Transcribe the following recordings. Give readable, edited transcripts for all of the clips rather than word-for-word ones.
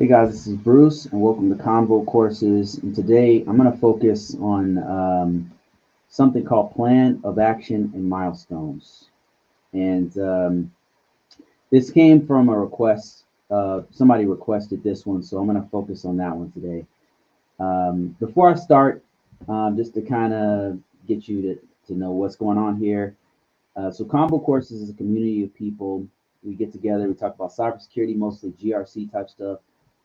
Hey guys, this is Bruce, and welcome to Convocourses. And today I'm going to focus on something called Plan of Action and Milestones. And this came from a request. Somebody requested this one, so I'm going to focus on that one today. Before I start, just to kind of get you to know what's going on here. So Convocourses is a community of people. We get together, we talk about cybersecurity, mostly GRC type stuff.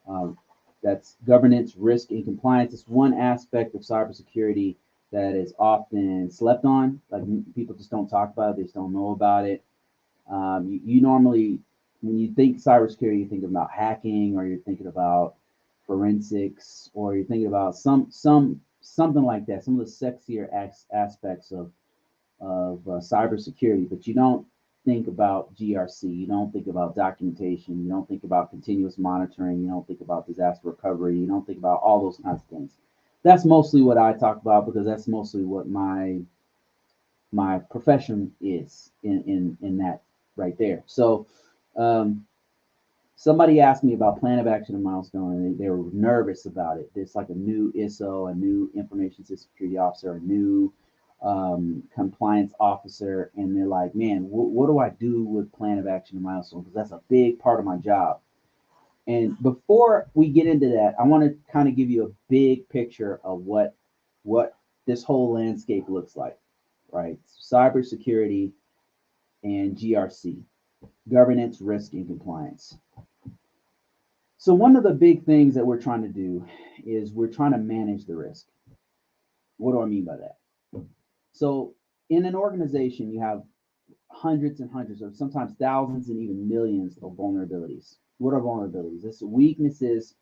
Um, that's governance, risk, and compliance. It's one aspect of cybersecurity that is often slept on. Like people just don't talk about it, they just don't know about it. You normally, when you think cybersecurity, you think about hacking, or you're thinking about forensics, or you're thinking about something like that. Some of the sexier aspects of cybersecurity, but you don't think about GRC, you don't think about documentation, you don't think about continuous monitoring, you don't think about disaster recovery, you don't think about all those kinds of things. That's mostly what I talk about because that's mostly what my profession is in that right there. So um, somebody asked me about plan of action and milestone, and they were nervous about it. There's like a new ISO, a new information security officer, a new compliance officer, and they're like, man, what do I do with plan of action and milestone? Because that's a big part of my job. And before we get into that, I want to kind of give you a big picture of what this whole landscape looks like, right? Cybersecurity and GRC, governance, risk, and compliance. So one of the big things that we're trying to do is we're trying to manage the risk. What do I mean by that? So in an organization, you have hundreds and hundreds, or sometimes thousands and even millions of vulnerabilities. What are vulnerabilities? It's weaknesses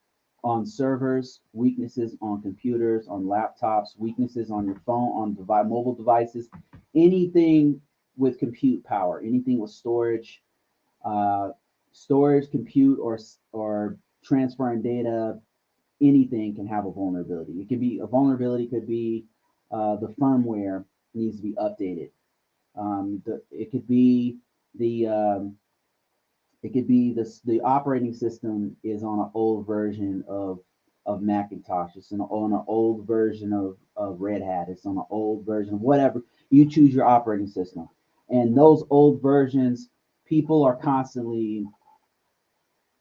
on servers, weaknesses on computers, on laptops, weaknesses on your phone, on mobile devices, anything with compute power, anything with uh, storage, compute, or transferring data. Anything can have a vulnerability. It could be a vulnerability, could be the firmware needs to be updated. It could be the the operating system is on an old version of Macintosh. It's on an old version of Red Hat. It's on an old version of whatever. You choose your operating system. And those old versions, people are constantly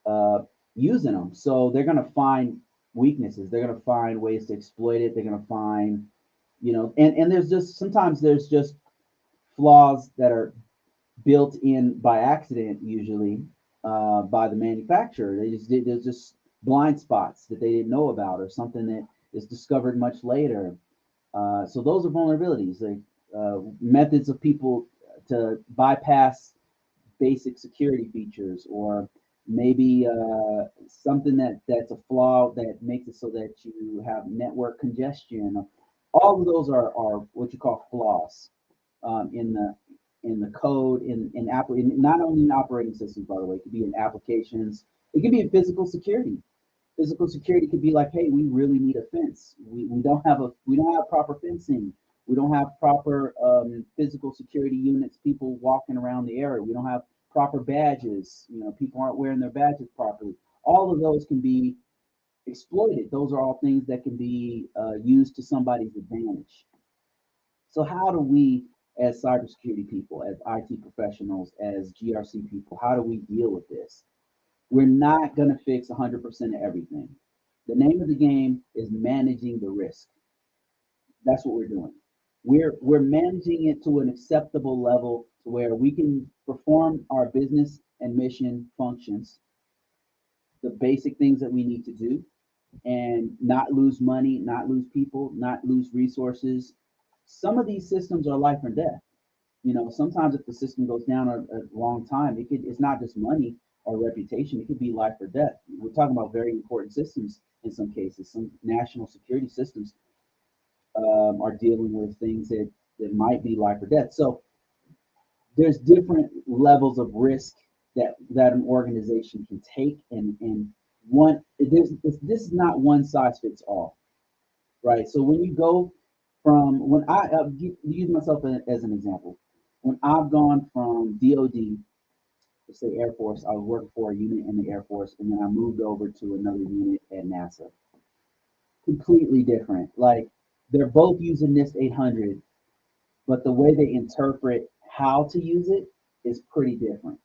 uh, using them. So they're going to find weaknesses. They're going to find ways to exploit it. They're going to find, and there's just sometimes there's just flaws that are built in by accident, usually by the manufacturer. There's just blind spots that they didn't know about, or something that is discovered much later. So those are vulnerabilities, like methods of people to bypass basic security features, or maybe something that's a flaw that makes it so that you have network congestion. All of those are what you call flaws in the code, not only in operating systems, by the way. It could be in applications, it could be in physical security. Physical security could be like, hey, we really need a fence. We don't have proper fencing. We don't have proper physical security units, people walking around the area. We don't have proper badges. People aren't wearing their badges properly. All of those can be exploited. Those are all things that can be used to somebody's advantage. So how do we, as cybersecurity people, as IT professionals, as GRC people, how do we deal with this? We're not going to fix 100% of everything. The name of the game is managing the risk. That's what we're doing. We're managing it to an acceptable level to where we can perform our business and mission functions, the basic things that we need to do, and not lose money, not lose people, not lose resources. Some of these systems are life or death. Sometimes if the system goes down a long time, it's not just money or reputation, it could be life or death. We're talking about very important systems in some cases. Some national security systems are dealing with things that might be life or death. So there's different levels of risk that an organization can take, and this is not one size fits all, right? So when you go from when use myself as an example, when I've gone from DoD let's say Air Force. I was working for a unit in the Air Force, and then I moved over to another unit at NASA. Completely different. Like they're both using NIST 800, but the way they interpret how to use it is pretty different.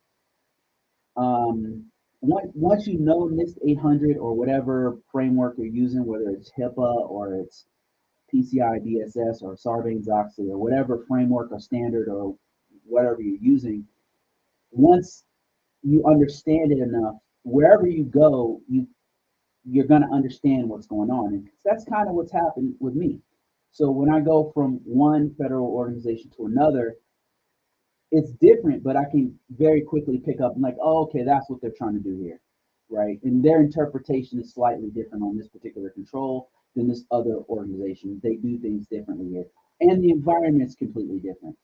Once you know NIST 800 or whatever framework you're using, whether it's HIPAA or it's PCI DSS or Sarbanes-Oxley or whatever framework or standard or whatever you're using, once you understand it enough, wherever you go, you're going to understand what's going on. And that's kind of what's happened with me. So when I go from one federal organization to another, it's different, but I can very quickly pick up and like, oh, okay, that's what they're trying to do here, right? And their interpretation is slightly different on this particular control than this other organization. They do things differently here, and the environment is completely different.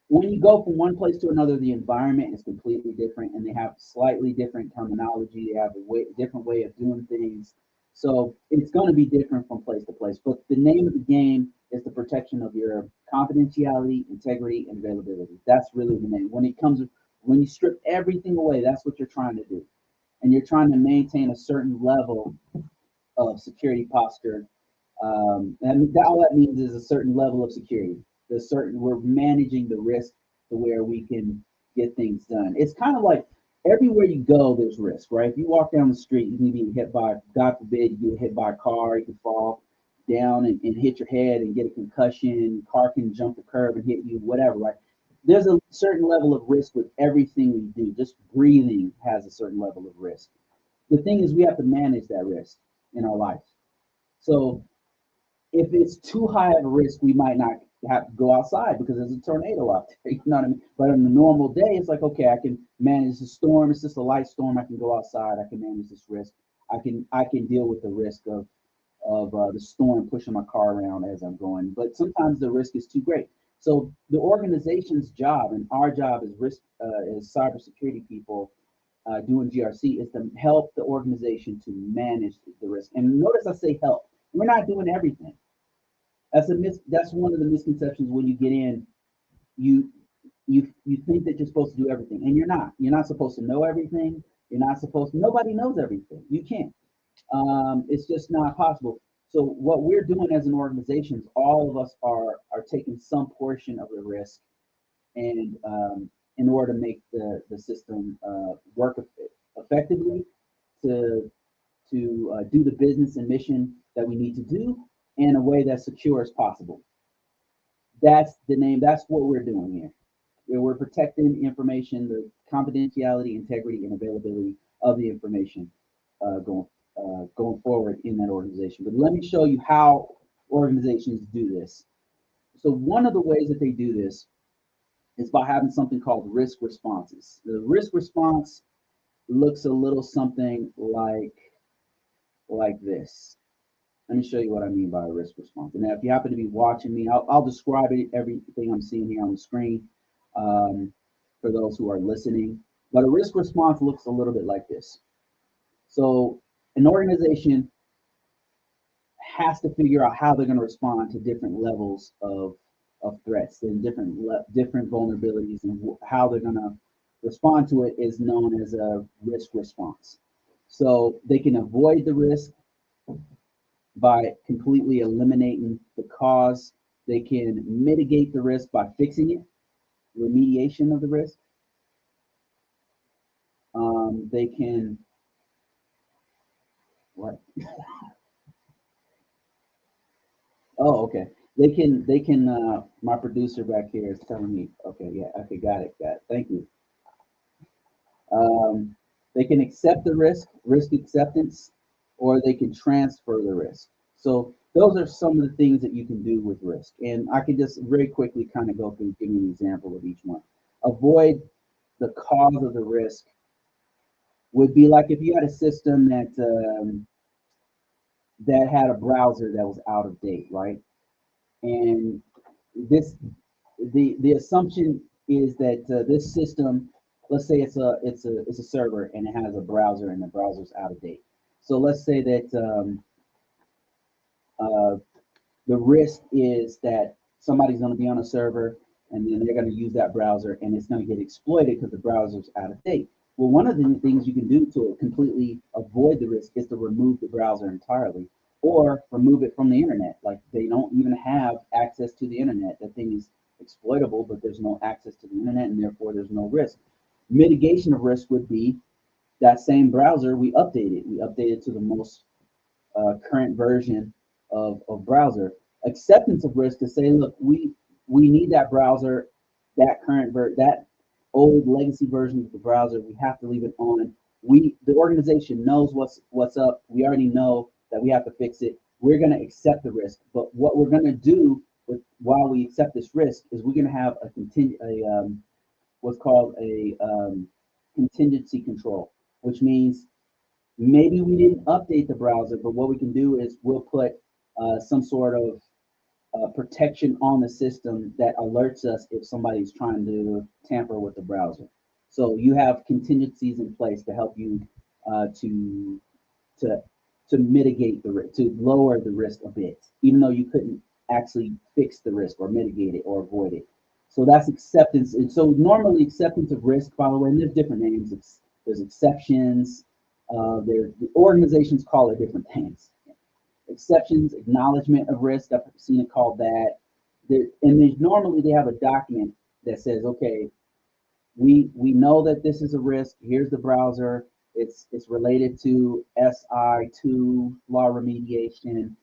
When you go from one place to another, the environment is completely different, and they have slightly different terminology. They have different way of doing things. So it's going to be different from place to place. But the name of the game is the protection of your confidentiality, integrity, and availability. That's really the name. When you strip everything away, that's what you're trying to do. And you're trying to maintain a certain level of security posture. And all that means is a certain level of security. We're managing the risk to where we can get things done. It's kind of like everywhere you go, there's risk, right? If you walk down the street, you can be hit by, God forbid, you get hit by a car, you can fall down and hit your head and get a concussion, car can jump the curb and hit you, whatever, right? There's a certain level of risk with everything we do. Just breathing has a certain level of risk. The thing is, we have to manage that risk in our life. So if it's too high of a risk, we might not have to go outside because there's a tornado out there. You know what I mean? But on a normal day, it's like, okay, I can manage the storm. It's just a light storm. I can go outside. I can manage this risk. I can deal with the risk of the storm pushing my car around as I'm going. But sometimes the risk is too great. So the organization's job and our job as as cybersecurity people doing GRC is to help the organization to manage the risk. And notice I say help. We're not doing everything. That's one of the misconceptions when you get in. You you think that you're supposed to do everything, and you're not. You're not supposed to know everything. You're not supposed to. Nobody knows everything. You can't. It's just not possible. So what we're doing as an organization is all of us are taking some portion of the risk, and in order to make the system work effectively, to do the business and mission that we need to do in a way that's secure as possible. That's the name. That's what we're doing here. We're protecting information, the confidentiality, integrity, and availability of the information going forward in that organization. But let me show you how organizations do this. So one of the ways that they do this is by having something called risk responses. The risk response looks a little something like this. Let me show you what I mean by a risk response. And now, if you happen to be watching me, I'll describe everything I'm seeing here on the screen for those who are listening. But a risk response looks a little bit like this. So an organization has to figure out how they're going to respond to different levels of threats and different vulnerabilities, and how they're going to respond to it is known as a risk response. So they can avoid the risk by completely eliminating the cause. They can mitigate the risk by fixing it, remediation of the risk. They can, what? Oh, okay. They can, my producer back here is telling me, okay, yeah, okay, got it. Thank you. They can accept the risk acceptance, or they can transfer the risk. So those are some of the things that you can do with risk. And I can just very quickly kind of go through, give you an example of each one. Avoid the cause of the risk would be like if you had a system that had a browser that was out of date, right? And this the assumption is that this system, let's say it's a server and it has a browser and the browser's out of date. So let's say that uh, the risk is that somebody's going to be on a server and then they're going to use that browser, and it's going to get exploited because the browser's out of date. Well, one of the things you can do to completely avoid the risk is to remove the browser entirely, or remove it from the internet. Like they don't even have access to the internet. The thing is exploitable, but there's no access to the internet, and therefore there's no risk. Mitigation of risk would be that same browser we update it. We update it to the most current version of browser. Acceptance of risk to say, look, we need that browser, that old legacy version of the browser. We have to leave it on. The organization knows what's up. We already know that we have to fix it. We're going to accept the risk, but what we're going to do while we accept this risk is we're going to have what's called a contingency control, which means maybe we didn't update the browser, but what we can do is we'll put some sort of protection on the system that alerts us if somebody's trying to tamper with the browser. So you have contingencies in place to help you to to to mitigate the risk, to lower the risk a bit, even though you couldn't actually fix the risk or mitigate it or avoid it. So that's acceptance. And so normally acceptance of risk, by the way, and there's different names. There's exceptions. The organizations call it different things. Exceptions, acknowledgement of risk. I've seen it called that. Normally they have a document that says, okay, we know that this is a risk. Here's the browser. It's related to SI2 law remediation,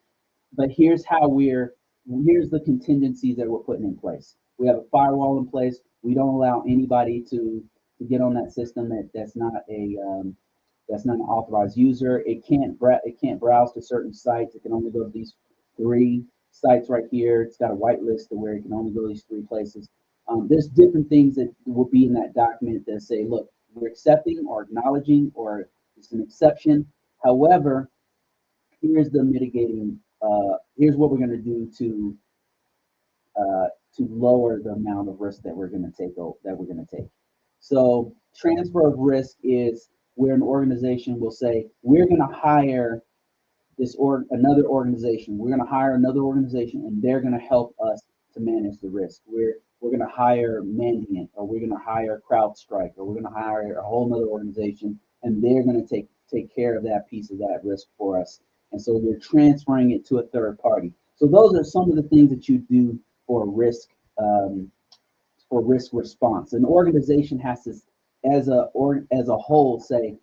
but here's the contingencies that we're putting in place. We have a firewall in place. We don't allow anybody to get on that system that's not an authorized user. It can't browse to certain sites. It can only go to these 3 sites right here. It's got a whitelist to where it can only go to these 3 places. There's different things that will be in that document that say, look, we're accepting or acknowledging, or it's an exception. However, here's the mitigating. Here's what we're going to do to lower the amount of risk that we're going to take. So transfer of risk is where an organization will say, we're going to hire another organization. We're going to hire another organization, and they're going to help us to manage the risk. We're going to hire Mandiant, or we're going to hire CrowdStrike, or we're going to hire a whole nother organization, and they're going to take care of that piece of that risk for us. And so we're transferring it to a third party. So those are some of the things that you do for risk response. An organization has to, as a whole, say,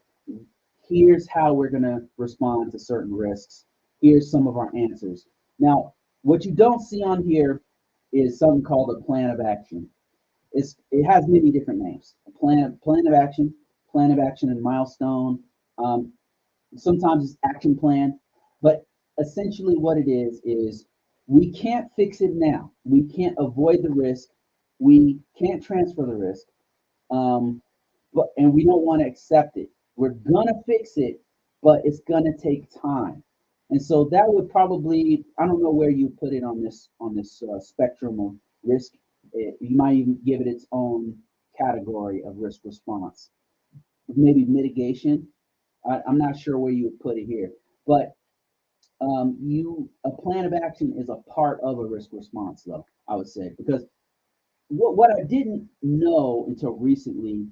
here's how we're going to respond to certain risks. Here's some of our answers. Now, what you don't see on here is something called a plan of action. It has many different names. A plan of action and milestone. Sometimes it's action plan, but essentially what it is we can't fix it now. We can't avoid the risk. We can't transfer the risk, and we don't want to accept it. We're gonna fix it, but it's gonna take time. And so that would probably, I don't know where you put it on this spectrum of risk. You might even give it its own category of risk response. Maybe mitigation. I'm not sure where you would put it here, but a plan of action is a part of a risk response, though, I would say, because what I didn't know until recently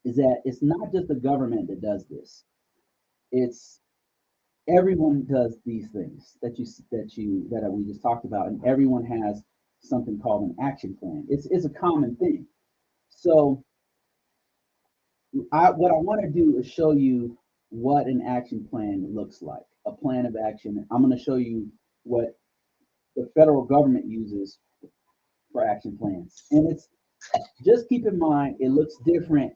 is that it's not just the government that does this. It's everyone does these things that we just talked about, and everyone has something called an action plan. It's a common thing. So what I want to do is show you what an action plan looks like, a plan of action. I'm going to show you what the federal government uses for action plans. And just keep in mind, it looks different.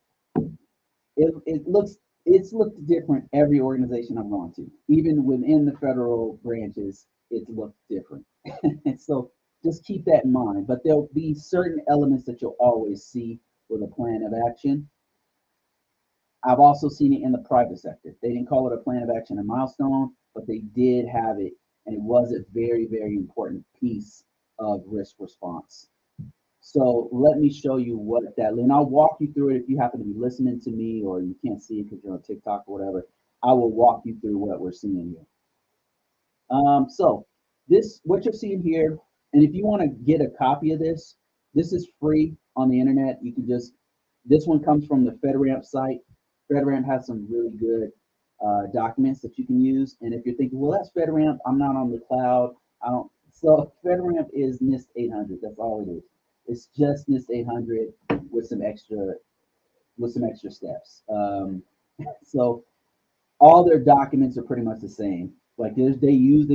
It's looked different every organization I've gone to. Even within the federal branches, it's looked different. And so just keep that in mind. But there'll be certain elements that you'll always see with a plan of action. I've also seen it in the private sector. They didn't call it a plan of action and milestone, but they did have it, and it was a very, very important piece of risk response. So let me show you what that, and I'll walk you through it. If you happen to be listening to me or you can't see it because you're on TikTok or whatever, I will walk you through what we're seeing here. So what you're seeing here, and if you want to get a copy of this, This is free on the internet. You can just, this one comes from the FedRAMP site. FedRAMP has some really good documents that you can use. And if you're thinking, well, that's FedRAMP, I'm not on the cloud, I don't. So FedRAMP is NIST 800. That's all it is. It's just NIST 800 with some extra steps. So all their documents are pretty much the same. Like they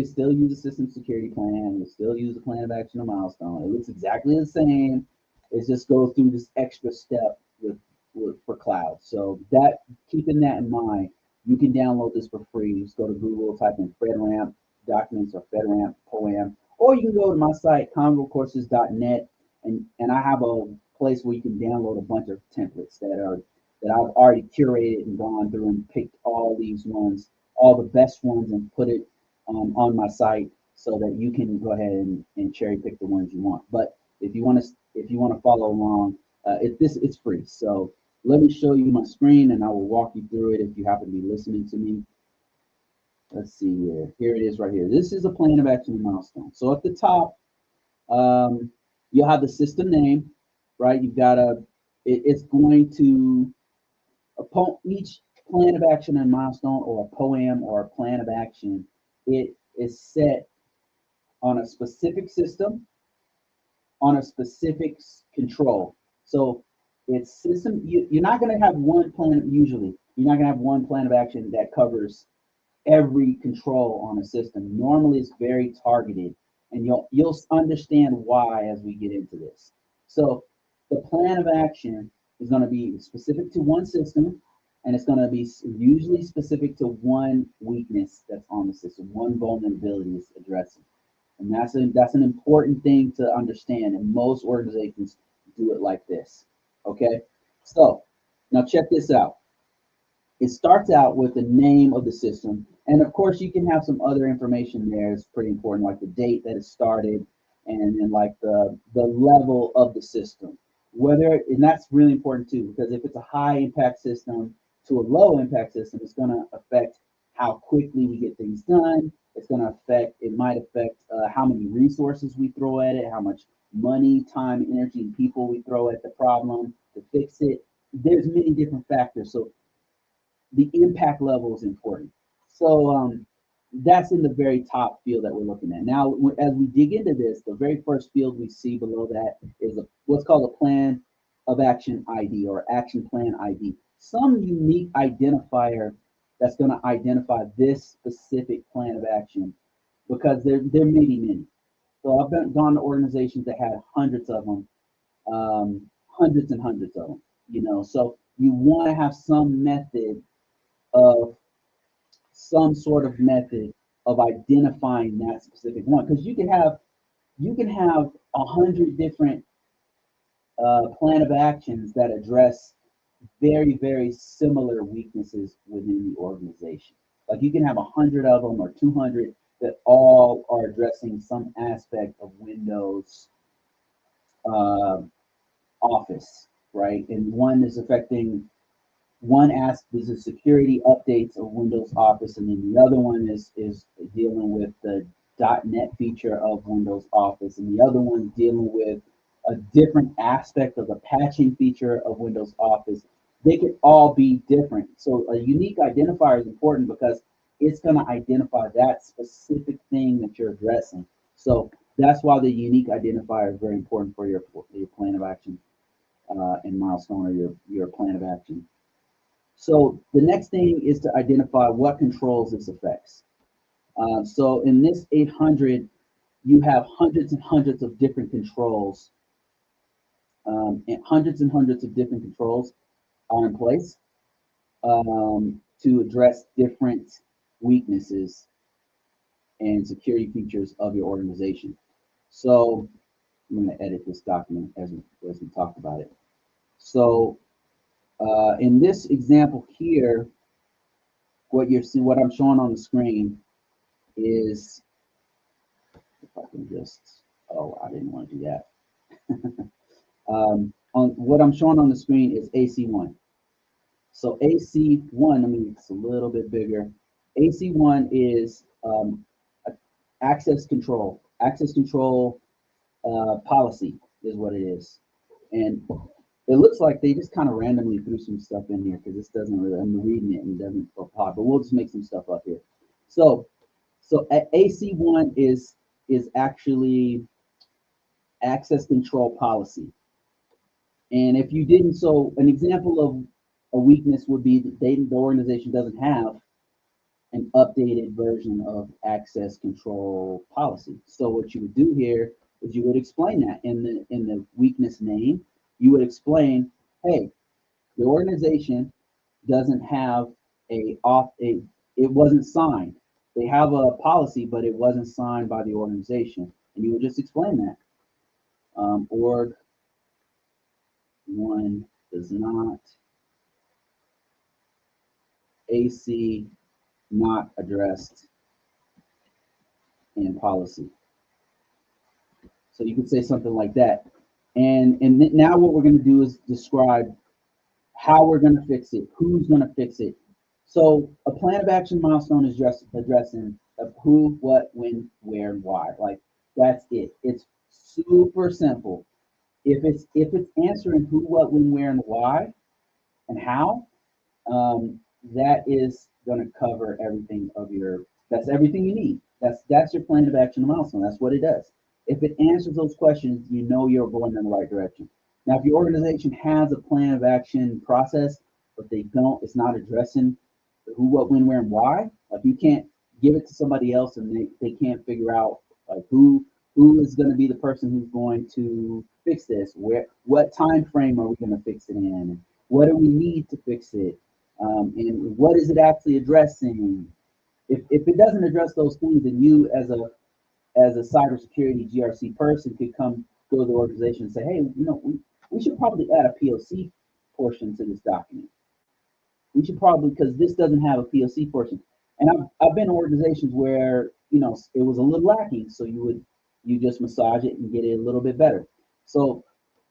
still use a system security plan. They still use a plan of action or milestone. It looks exactly the same. It just goes through this extra step for cloud. So that, keeping that in mind, you can download this for free. Just go to Google, type in FedRAMP documents or FedRAMP POAM, or you can go to my site, convocourses.net, and I have a place where you can download a bunch of templates that I've already curated and gone through and picked all these ones, all the best ones, and put it on my site so that you can go ahead and cherry pick the ones you want. But if you want to follow along, it's free. So let me show you my screen and I will walk you through it if you happen to be listening to me. Let's see here. Here it is right here. This is a plan of action and milestone. So at the top, you'll have the system name, right? You've got it's going to, each plan of action and milestone, or a POAM or a plan of action, it is set on a specific system, on a specific control. So it's system, you're not going to have one plan, usually. You're not going to have one plan of action that covers every control on a system. Normally it's very targeted, and you'll understand why as we get into this. So the plan of action is going to be specific to one system, and it's going to be usually specific to one weakness that's on the system, one vulnerability is addressing. And that's an important thing to understand, and most organizations do it like this. Okay, so now check this out. It starts out with the name of the system, and of course you can have some other information there. It's pretty important, like the date that it started, and then like the level of the system. And that's really important too, because if it's a high impact system to a low impact system, it's going to affect how quickly we get things done. It might affect how many resources we throw at it, how much money, time, energy, and people we throw at the problem to fix it. There's many different factors. So the impact level is important. So that's in the very top field that we're looking at. Now, as we dig into this, the very first field we see below that is what's called a plan of action ID, or action plan ID. Some unique identifier that's going to identify this specific plan of action, because there may be many. So I've gone to organizations that had hundreds of them, hundreds and hundreds of them. So you want to have some sort of method of identifying that specific one, because you can have 100 different plan of actions that address very, very similar weaknesses within the organization. Like you can have 100 of them or 200 that all are addressing some aspect of Windows Office, right? And one is affecting one aspect is the security updates of Windows Office, and then the other one is dealing with the .NET feature of Windows Office, and the other one dealing with a different aspect of the patching feature of Windows Office. They could all be different. So a unique identifier is important because it's going to identify that specific thing that you're addressing. So that's why the unique identifier is very important for your plan of action and milestone, or your plan of action. So the next thing is to identify what controls this affects. So in this 800, you have hundreds and hundreds of different controls, and hundreds of different controls are in place to address different weaknesses and security features of your organization. So I'm going to edit this document as we talk about it. So in this example here, what I'm showing on the screen is, if I can just, oh, I didn't want to do that. On what I'm showing on the screen is AC1. So AC1, I mean, it's a little bit bigger. AC1 is access control policy. is what it is. And it looks like they just kind of randomly threw some stuff in here because this doesn't really, I'm reading it and it doesn't apply, but we'll just make some stuff up here. So, AC1 is actually access control policy. And if you didn't, so an example of a weakness would be that the organization doesn't have an updated version of access control policy. So what you would do here is you would explain that in the weakness name. You would explain, hey, the organization doesn't have it wasn't signed. They have a policy, but it wasn't signed by the organization, and you would just explain that. Org one does not, AC not addressed in policy. So you could say something like that. And now what we're going to do is describe how we're going to fix it, who's going to fix it. So a plan of action milestone is just addressing of who, what, when, where, and why. Like that's it. It's super simple. If it's answering who, what, when, where, and why, and how, that is going to cover everything of your. That's everything you need. That's your plan of action milestone. That's what it does. If it answers those questions, you know you're going in the right direction. Now, if your organization has a plan of action process, but they don't, it's not addressing who, what, when, where, and why. Like you can't give it to somebody else and they can't figure out like who is going to be the person who's going to fix this. What time frame are we going to fix it in? What do we need to fix it? And what is it actually addressing? If it doesn't address those things, then you as a cybersecurity GRC person could go to the organization and say, hey, we should probably add a POC portion to this document. We should probably, because this doesn't have a POC portion. And I've been in organizations where, it was a little lacking. So you just massage it and get it a little bit better. So,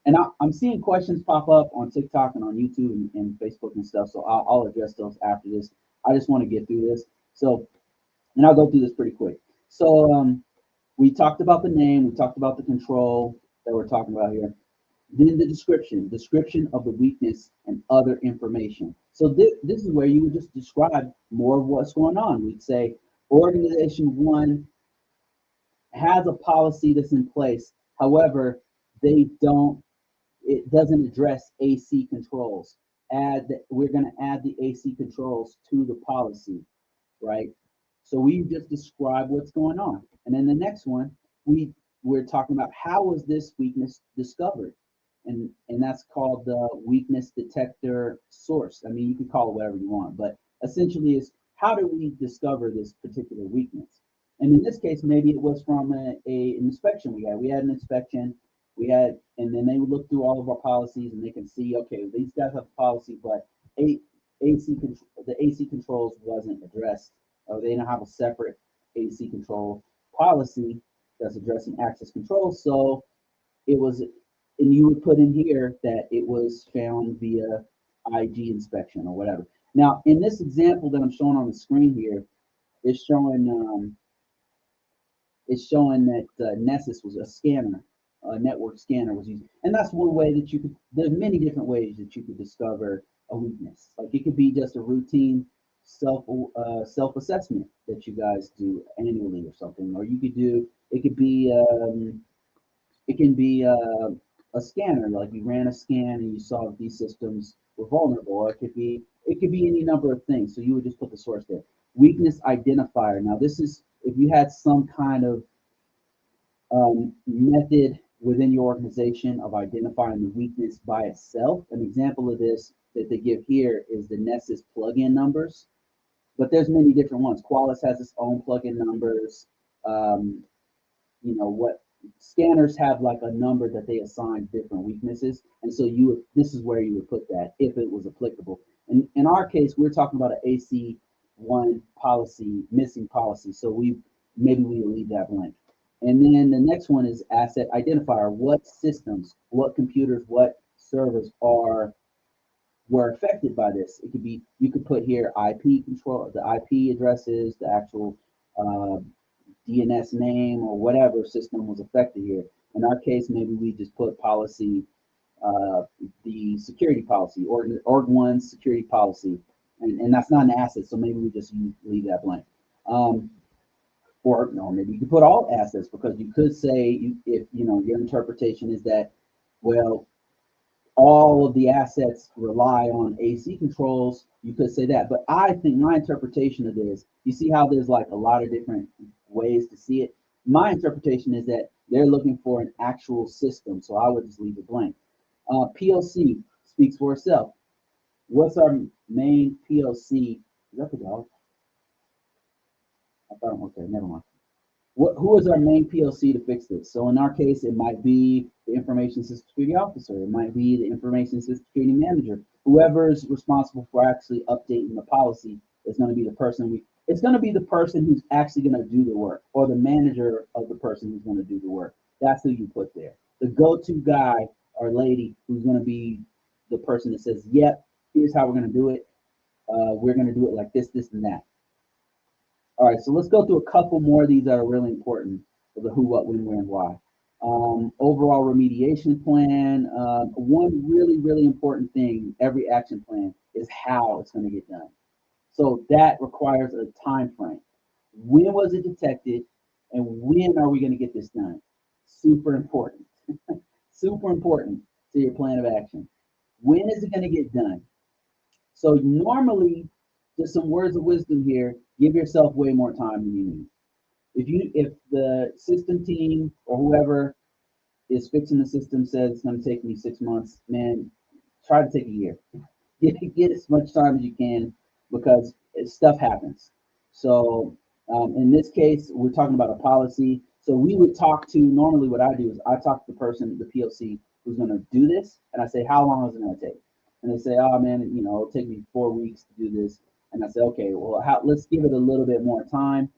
and I'm seeing questions pop up on TikTok and on YouTube and Facebook and stuff. So I'll address those after this. I just want to get through this. So, and I'll go through this pretty quick. So, we talked about the name, we talked about the control that we're talking about here. Then the description of the weakness and other information. So this is where you would just describe more of what's going on. We'd say organization one has a policy that's in place. However, it doesn't address AC controls. We're going to add the AC controls to the policy, right? So we just describe what's going on. And then the next one, we're talking about how was this weakness discovered? And that's called the weakness detector source. I mean, you can call it whatever you want, but essentially is how do we discover this particular weakness? And in this case, maybe it was from an inspection we had. We had an inspection, and then they would look through all of our policies and they can see, okay, these guys have a policy, but the AC controls wasn't addressed. They don't have a separate AC control policy that's addressing access control. So it was, and you would put in here that it was found via IG inspection or whatever. Now, in this example that I'm showing on the screen here, it's showing that Nessus was a scanner, a network scanner was used, and that's one way that you could. There's many different ways that you could discover a weakness. Like it could be just a routine self-assessment that you guys do annually or something, or you could do. It could be a scanner, like you ran a scan and you saw if these systems were vulnerable. Or it could be any number of things. So you would just put the source there. Weakness identifier. Now this is if you had some kind of method within your organization of identifying the weakness by itself. An example of this that they give here is the Nessus plugin numbers, but there's many different ones. Qualys has its own plugin numbers. What scanners have like a number that they assign different weaknesses, and so this is where you would put that if it was applicable. And in our case, we're talking about an AC1 policy, missing policy, so maybe we will leave that blank. And then the next one is asset identifier. What systems, what computers, what servers were affected by this? It could be, you could put here IP control, the IP addresses, the actual DNS name, or whatever system was affected here. In our case, maybe we just put policy, the security policy, org one security policy, and that's not an asset, so maybe we just leave that blank. Or no, maybe you could put all assets, because you could say, if you know your interpretation is that, well, all of the assets rely on AC controls, you could say that. But I think my interpretation of this, you see how there's like a lot of different ways to see it. My interpretation is that they're looking for an actual system, so I would just leave it blank. PLC speaks for itself. What's our main PLC? Is that the dog? I thought, okay, never mind. Who is our main PLC to fix this? So in our case, it might be the information system security officer. It might be the information system security manager. Whoever is responsible for actually updating the policy is going to be the person it's going to be the person who's actually going to do the work, or the manager of the person who's going to do the work. That's who you put there. The go-to guy or lady who's going to be the person that says, yep, here's how we're going to do it. We're going to do it like this, this, and that. All right, so let's go through a couple more of these that are really important for the who, what, when, where, and why. Overall remediation plan. One really, really important thing, every action plan, is how it's going to get done. So that requires a time frame. When was it detected, and when are we going to get this done? Super important. Super important to your plan of action. When is it going to get done? So normally, just some words of wisdom here, give yourself way more time than you need. If the system team or whoever is fixing the system says it's going to take me 6 months, man, try to take a year. Get as much time as you can, because stuff happens. So in this case, we're talking about a policy. So we would talk to, normally what I do is I talk to the person, the PLC, who's going to do this, and I say, how long is it going to take? And they say, oh man, it'll take me 4 weeks to do this. And I say, okay, well, let's give it a little bit more time,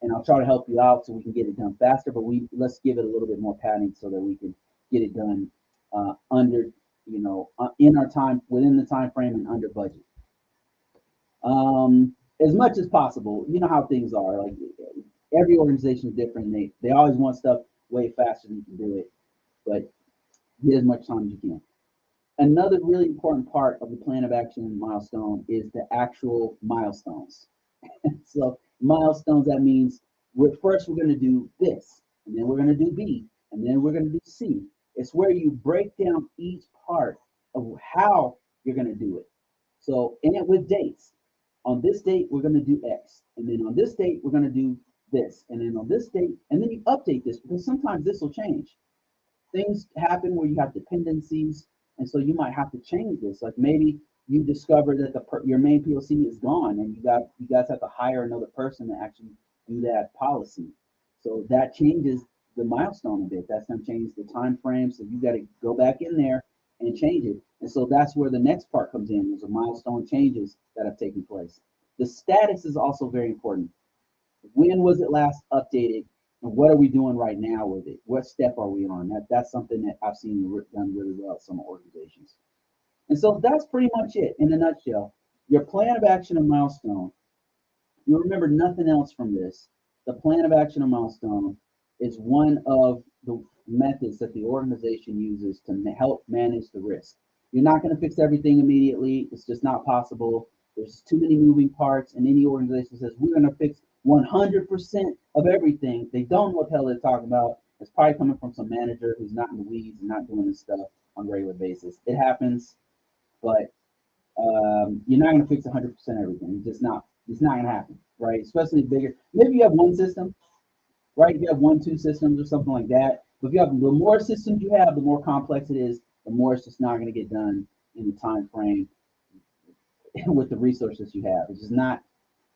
and I'll try to help you out so we can get it done faster. But let's give it a little bit more padding so that we can get it done under, in our time, within the time frame, and under budget. As much as possible. You know how things are. Like every organization is different. They always want stuff way faster than you can do it, but get as much time as you can. Another really important part of the plan of action and milestone is the actual milestones. So milestones, that means we're going to do this, and then we're going to do B, and then we're going to do C. It's where you break down each part of how you're going to do it. So, and with dates. On this date, we're going to do X, and then on this date, we're going to do this, and then on this date, and then you update this, because sometimes this will change. Things happen where you have dependencies, and so you might have to change this. Like maybe you discover that your main PLC is gone, and you guys have to hire another person to actually do that policy. So that changes the milestone a bit. That's going to change the time frame. So you got to go back in there and change it. And so that's where the next part comes in. There's a milestone changes that have taken place. The status is also very important. When was it last updated? And what are we doing right now with it? What step are we on? That's something that I've seen done really well at some organizations. And so that's pretty much it in a nutshell. Your plan of action and milestone. You remember nothing else from this. The plan of action and milestone is one of the methods that the organization uses to help manage the risk. You're not going to fix everything immediately. It's just not possible. There's too many moving parts, and any organization says we're going to fix 100% of everything. They don't know what the hell they're talking about. It's probably coming from some manager who's not in the weeds and not doing this stuff on a regular basis. It happens, but you're not going to fix 100% everything. It's not going to happen, right? Especially bigger. Maybe you have one system, right? If you have 1, 2 systems or something like that. But if you have, the more systems you have, the more complex it is, the more it's just not going to get done in the time frame with the resources you have. It's just not.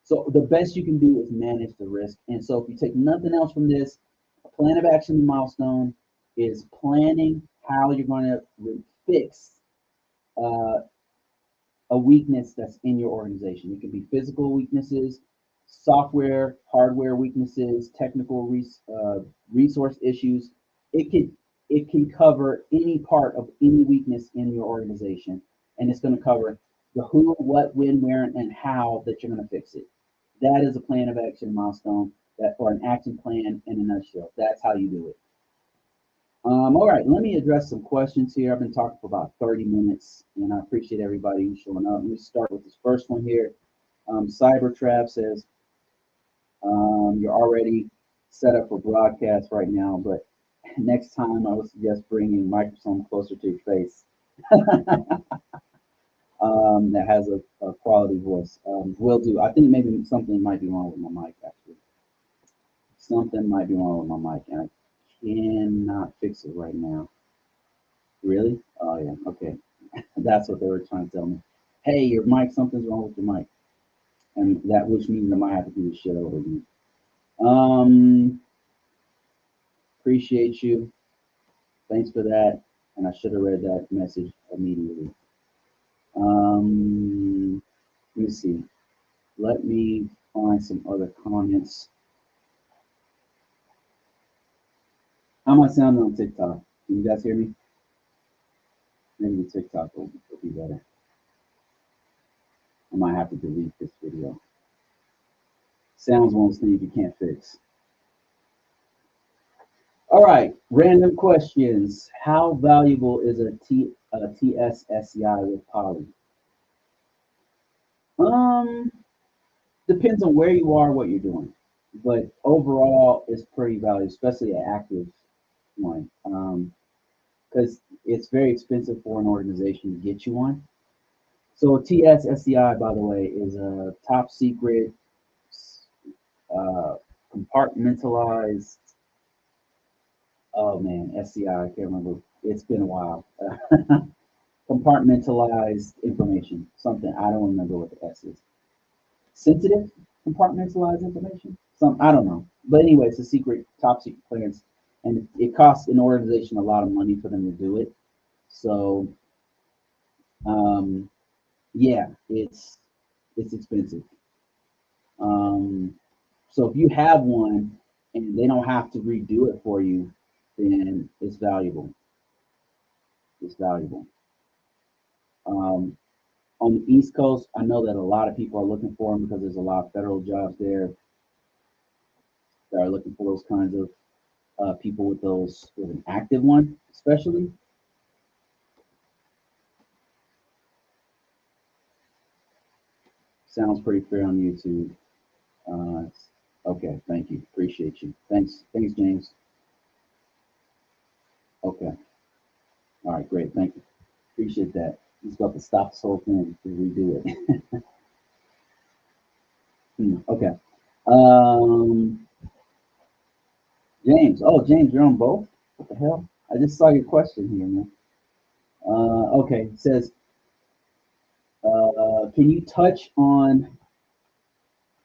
So the best you can do is manage the risk. And so if you take nothing else from this, a plan of action and milestone is planning how you're going to fix a weakness that's in your organization. It could be physical weaknesses, software, hardware weaknesses, technical resource issues. It can cover any part of any weakness in your organization, and it's going to cover the who, what, when, where, and how that you're going to fix it. That is a plan of action milestone, or an action plan in a nutshell. That's how you do it. All right, let me address some questions here. I've been talking for about 30 minutes, and I appreciate everybody who's showing up. Let me start with this first one here. Cybertrap says, you're already set up for broadcast right now, but next time I would suggest bringing a microphone closer to your face that has a quality voice. Will do. I think maybe something might be wrong with my mic, actually. Something might be wrong with my mic, and I cannot fix it right now. Really? Oh, yeah. Okay. That's what they were trying to tell me. Hey, your mic, something's wrong with your mic. And that, which means I might have to do this shit over again. Um, Appreciate you. Thanks for that. And I should have read that message immediately. Let me see. Let me find some other comments. How am I sounding on TikTok? Can you guys hear me? Maybe the TikTok will be better. I might have to delete this video. Sounds one of those things you can't fix. All right, random questions. How valuable is a TSSCI with poly? Depends on where you are, what you're doing, but overall, it's pretty valuable, especially an active one, because it's very expensive for an organization to get you one. So TSSCI, by the way, is a top secret, uh, compartmentalized. Oh man, SCI, I can't remember. It's been a while. Compartmentalized information. Something I don't remember what the S is. Sensitive compartmentalized information. Some I don't know. But anyway, it's a secret, top secret clearance, and it costs an organization a lot of money for them to do it. So um, yeah, it's expensive. Um, so if you have one and they don't have to redo it for you, then it's valuable. It's valuable. Um, on the East Coast, I know that a lot of people are looking for them because there's a lot of federal jobs there that are looking for those kinds of people with those with an active one, especially. Sounds pretty fair on YouTube. Uh, okay, thank you, appreciate you. Thanks, James. Okay, all right, great, thank you, appreciate that. Just about to stop this whole thing to redo it. Okay. Um, James. Oh, James, you're on both. What the hell? I just saw your question here, man. Okay, it says, can you touch on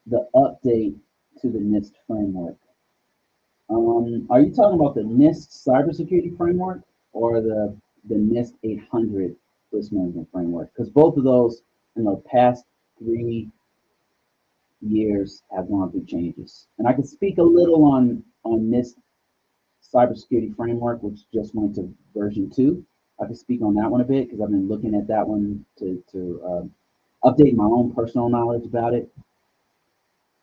the update to the NIST framework? Are you talking about the NIST cybersecurity framework or the NIST 800 risk management framework? Because both of those in the past 3 years have gone through changes. And I can speak a little on NIST cybersecurity framework, which just went to version 2. I can speak on that one a bit because I've been looking at that one to update my own personal knowledge about it,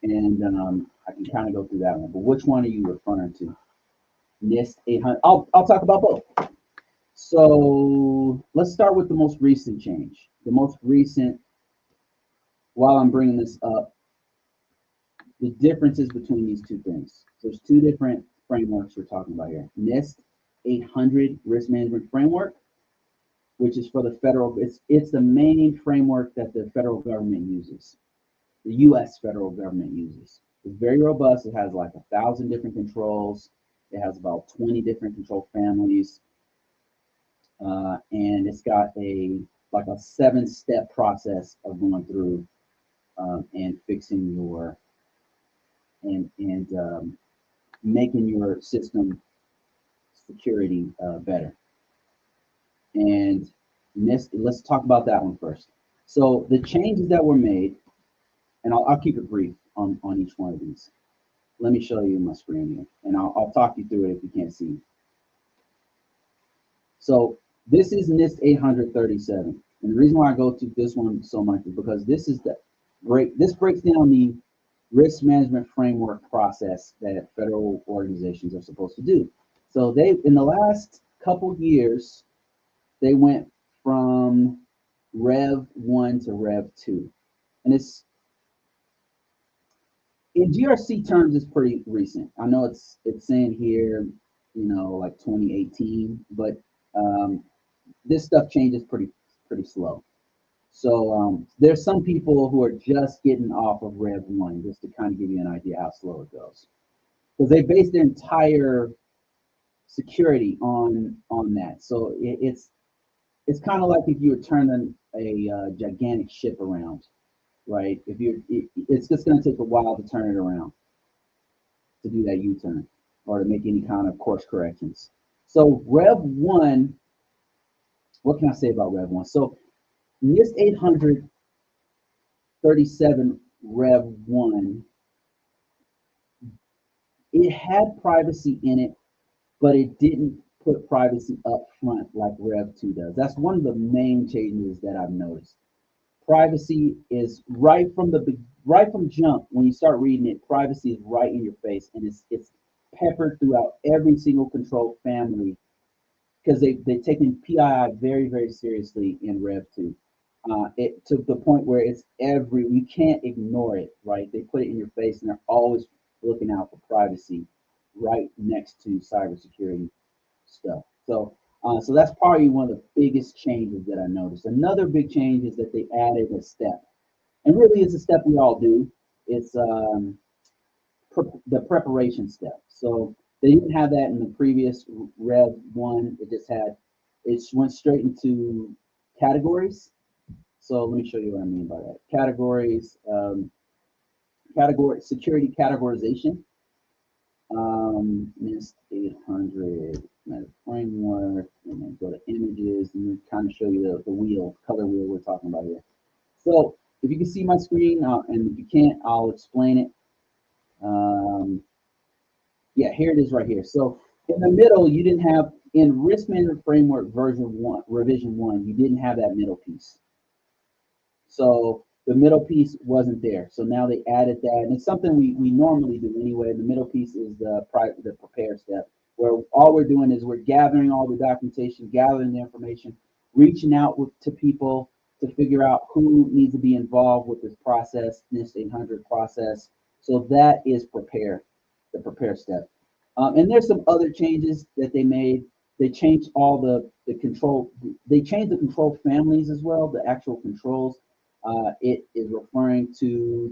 and I can kind of go through that one. But which one are you referring to? NIST 800. I'll talk about both. So let's start with the most recent change. The most recent. While I'm bringing this up, the differences between these two things. There's two different frameworks we're talking about here. NIST 800 risk management framework, which is for the federal. It's the main framework that the federal government uses. The U.S. federal government uses. It's very robust. It has like 1,000 different controls. It has about 20 different control families, and it's got like a 7-step process of going through and fixing your and making your system security better. And let's talk about that one first. So the changes that were made, and I'll keep it brief on each one of these. Let me show you my screen here, and I'll talk you through it if you can't see. So this is NIST 837, and the reason why I go to this one so much is because this breaks down the risk management framework process that federal organizations are supposed to do. So they, in the last couple years, they went from Rev 1 to Rev 2. And it's in GRC terms, it's pretty recent. I know it's saying here, like 2018, but um, this stuff changes pretty slow. So there's some people who are just getting off of Rev 1, just to kind of give you an idea how slow it goes. Because they base their entire security on that. So it's kind of like if you were turning a gigantic ship around, right? It's just going to take a while to turn it around, to do that U-turn or to make any kind of course corrections. So Rev 1, what can I say about Rev 1? So NIST 837 Rev 1, it had privacy in it, but it didn't put privacy up front like Rev 2 does. That's one of the main changes that I've noticed. Privacy is right from jump. When you start reading it, privacy is right in your face, and it's peppered throughout every single control family, because they've taken PII very seriously in Rev 2. It to the point where you can't ignore it, right? They put it in your face, and they're always looking out for privacy right next to cybersecurity stuff. So that's probably one of the biggest changes that I noticed. Another big change is that they added a step, and really it's a step we all do. It's the preparation step. So they didn't have that in the previous Rev 1. It went straight into categories. So let me show you what I mean by that. Categories, category security categorization. NIST 800 meta framework, and then go to images, and then kind of show you the color wheel we're talking about here. So if you can see my screen, and if you can't, I'll explain it. Yeah, here it is right here. So in the middle, you didn't have, in Risk Management Framework version 1, revision 1, you didn't have that middle piece. So the middle piece wasn't there. So now they added that, and it's something we normally do anyway. The middle piece is the prepare step, where all we're doing is we're gathering all the documentation, gathering the information, reaching out to people to figure out who needs to be involved with this process, NIST 800 process. So that is the prepare step. And there's some other changes that they made. They changed all the control. They changed the control families as well, the actual controls. It is referring to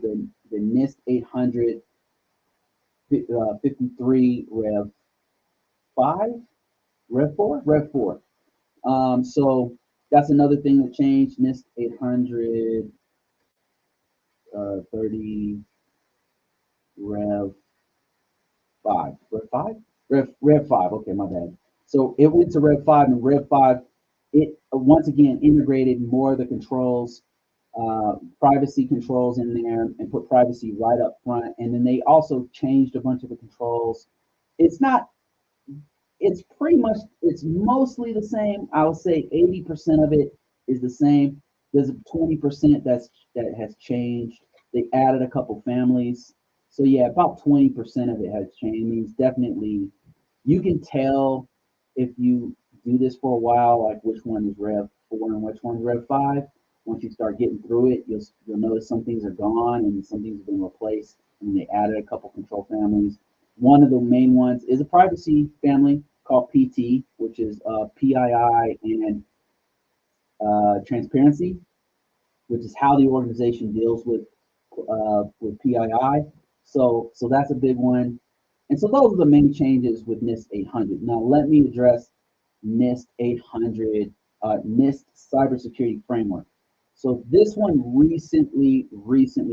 the NIST 800 53 Rev 5, Rev 4, Rev 4. So that's another thing that changed. NIST 800 30 Rev 5, Rev 5, Rev 5. Okay, my bad. So it went to Rev 5, and Rev 5, it once again integrated more of the controls, privacy controls in there, and put privacy right up front. And then they also changed a bunch of the controls. It's not, it's mostly the same. I would say 80% of it is the same. There's 20% that has changed. They added a couple families. So yeah, about 20% of it has changed. It means definitely, you can tell if you do this for a while, like which one is Rev 4 and which one's Rev 5. Once you start getting through it, you'll notice some things are gone and some things have been replaced, and they added a couple control families. One of the main ones is a privacy family called PT, which is PII and transparency, which is how the organization deals with PII. So that's a big one. And so those are the main changes with NIST 800. Now let me address NIST 800, NIST Cybersecurity Framework. So this one recently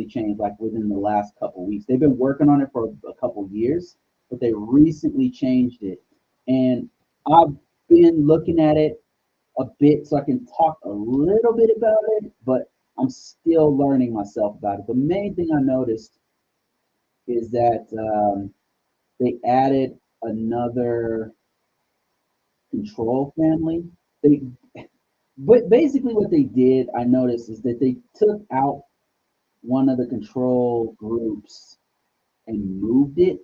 changed, like within the last couple of weeks. They've been working on it for a couple of years, but they recently changed it. And I've been looking at it a bit, so I can talk a little bit about it, but I'm still learning myself about it. The main thing I noticed is that they added another control family. But basically what they did, I noticed, is that they took out one of the control groups and moved it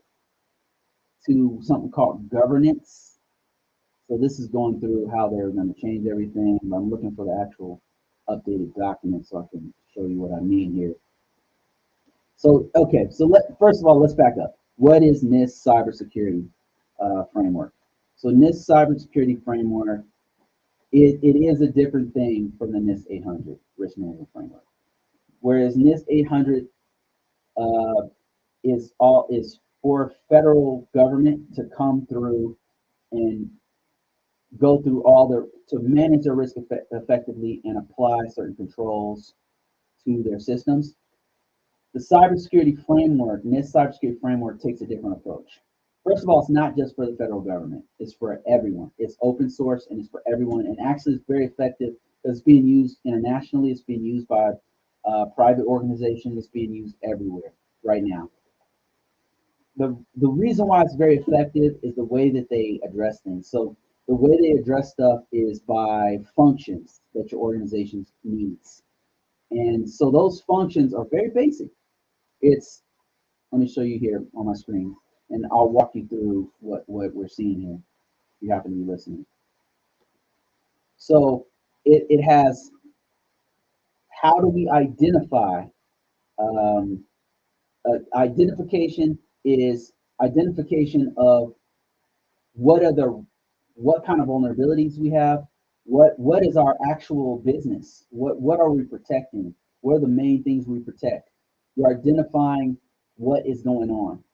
to something called governance. So this is going through how they're going to change everything. I'm looking for the actual updated document so I can show you what I mean here. So, okay, so first of all, let's back up. What is NIST cybersecurity framework? So NIST cybersecurity framework, it is a different thing from the NIST 800 risk management framework. Whereas NIST 800 is for federal government to come through and go through to manage their risk effectively and apply certain controls to their systems. The cybersecurity framework, NIST cybersecurity framework, takes a different approach. First of all, it's not just for the federal government. It's for everyone. It's open source and it's for everyone. And actually, it's very effective because it's being used internationally. It's being used by private organizations. It's being used everywhere right now. The reason why it's very effective is the way that they address things. So the way they address stuff is by functions that your organization needs. And so those functions are very basic. Let me show you here on my screen, and I'll walk you through what we're seeing here, if you happen to be listening. So it has, how do we identify, identification is identification of what kind of vulnerabilities we have, what is our actual business, what are we protecting, what are the main things we protect. You're identifying what is going on.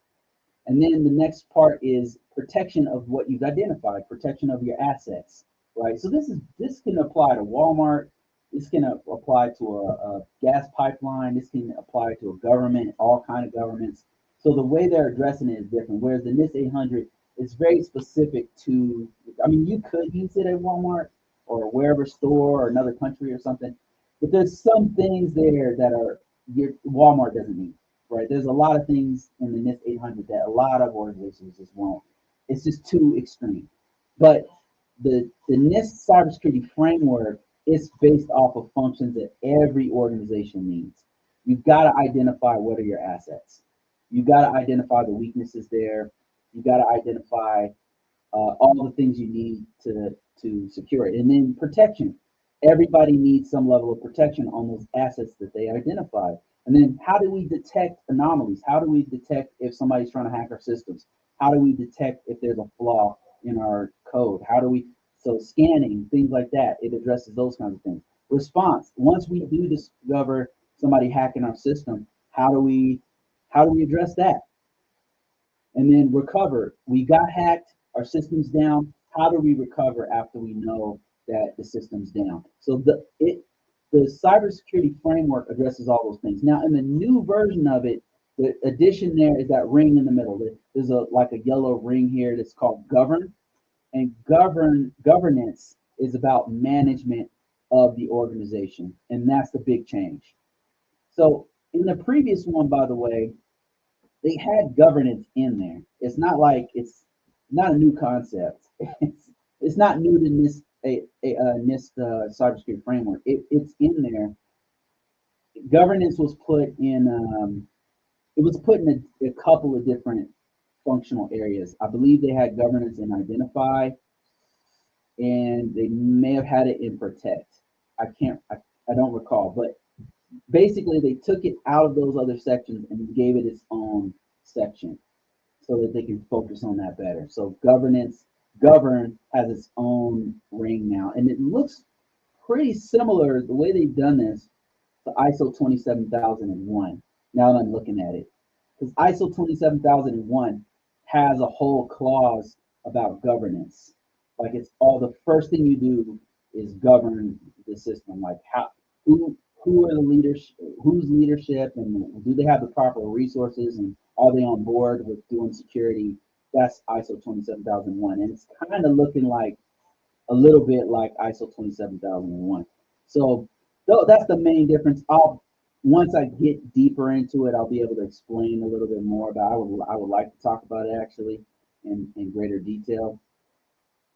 And then the next part is protection of what you've identified, protection of your assets, right? So this can apply to Walmart, this can apply to a gas pipeline, this can apply to a government, all kind of governments. So the way they're addressing it is different. Whereas the NIST 800 is very specific to, I mean, you could use it at Walmart or wherever store or another country or something, but there's some things there that Walmart doesn't need. Right, there's a lot of things in the NIST 800 that a lot of organizations just won't. It's just too extreme. But the NIST cybersecurity framework is based off of functions that every organization needs. You've got to identify what are your assets. You've got to identify the weaknesses there. You've got to identify all the things you need to secure it. And then protection. Everybody needs some level of protection on those assets that they identified. And then how do we detect anomalies? How do we detect if somebody's trying to hack our systems? How do we detect if there's a flaw in our code? So scanning, things like that, it addresses those kinds of things. Response, once we do discover somebody hacking our system, how do we address that? And then recover, we got hacked, our system's down, how do we recover after we know that the system's down? So the cybersecurity framework addresses all those things. Now, in the new version of it, the addition there is that ring in the middle. There's like a yellow ring here that's called govern, and governance is about management of the organization, and that's the big change. So in the previous one, by the way, they had governance in there. It's not like it's not a new concept. It's not new to NIST cybersecurity framework. It's in there. Governance was put in. It was put in a couple of different functional areas. I believe they had governance in identify, and they may have had it in protect. I don't recall, but basically they took it out of those other sections and gave it its own section so that they can focus on that better. So govern has its own ring now, and it looks pretty similar the way they've done this to ISO 27001. Now that I'm looking at it, because ISO 27001 has a whole clause about governance. Like it's all the first thing you do is govern the system. Like who are the leaders, whose leadership, and do they have the proper resources, and are they on board with doing security? That's ISO 27001, and it's kind of looking like a little bit like ISO 27001. So that's the main difference. Once I get deeper into it, I'll be able to explain a little bit more about it. I would like to talk about it actually in greater detail.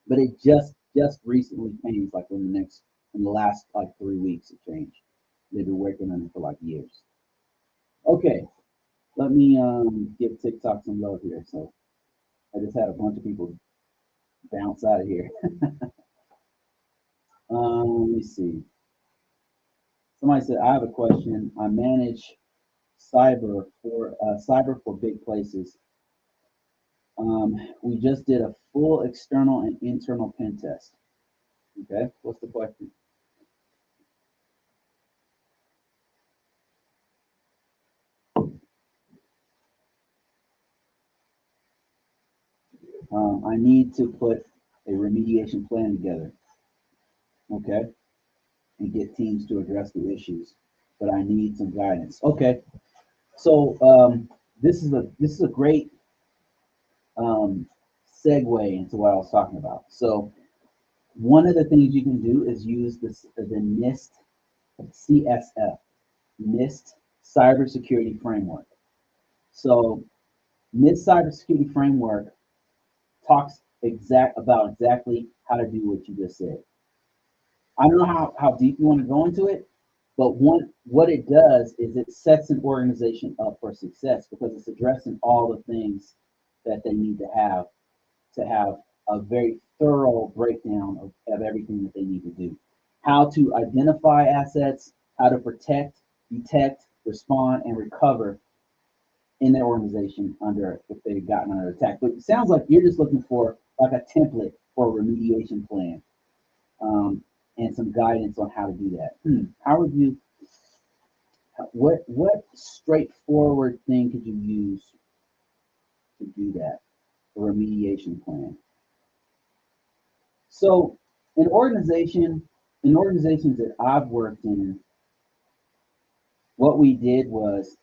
But it just recently changed, like in the last like 3 weeks it changed. They've been working on it for like years. Okay, let me give TikTok some love here. So I just had a bunch of people bounce out of here. Let me see. Somebody said, I have a question. I manage cyber for big places. We just did a full external and internal pen test. Okay, what's the question? I need to put a remediation plan together, okay, and get teams to address the issues, but I need some guidance. Okay, so this is a great segue into what I was talking about. So one of the things you can do is use the NIST CSF, NIST Cybersecurity Framework. So NIST Cybersecurity Framework talks about exactly how to do what you just said. I don't know how deep you want to go into it, but what it does is it sets an organization up for success because it's addressing all the things that they need to have a very thorough breakdown of everything that they need to do. How to identify assets, how to protect, detect, respond, and recover in their organization if they've gotten under attack. But it sounds like you're just looking for like a template for a remediation plan, and some guidance on how to do that. How would you? What straightforward thing could you use to do that? A remediation plan. So, in organizations that I've worked in, what we did was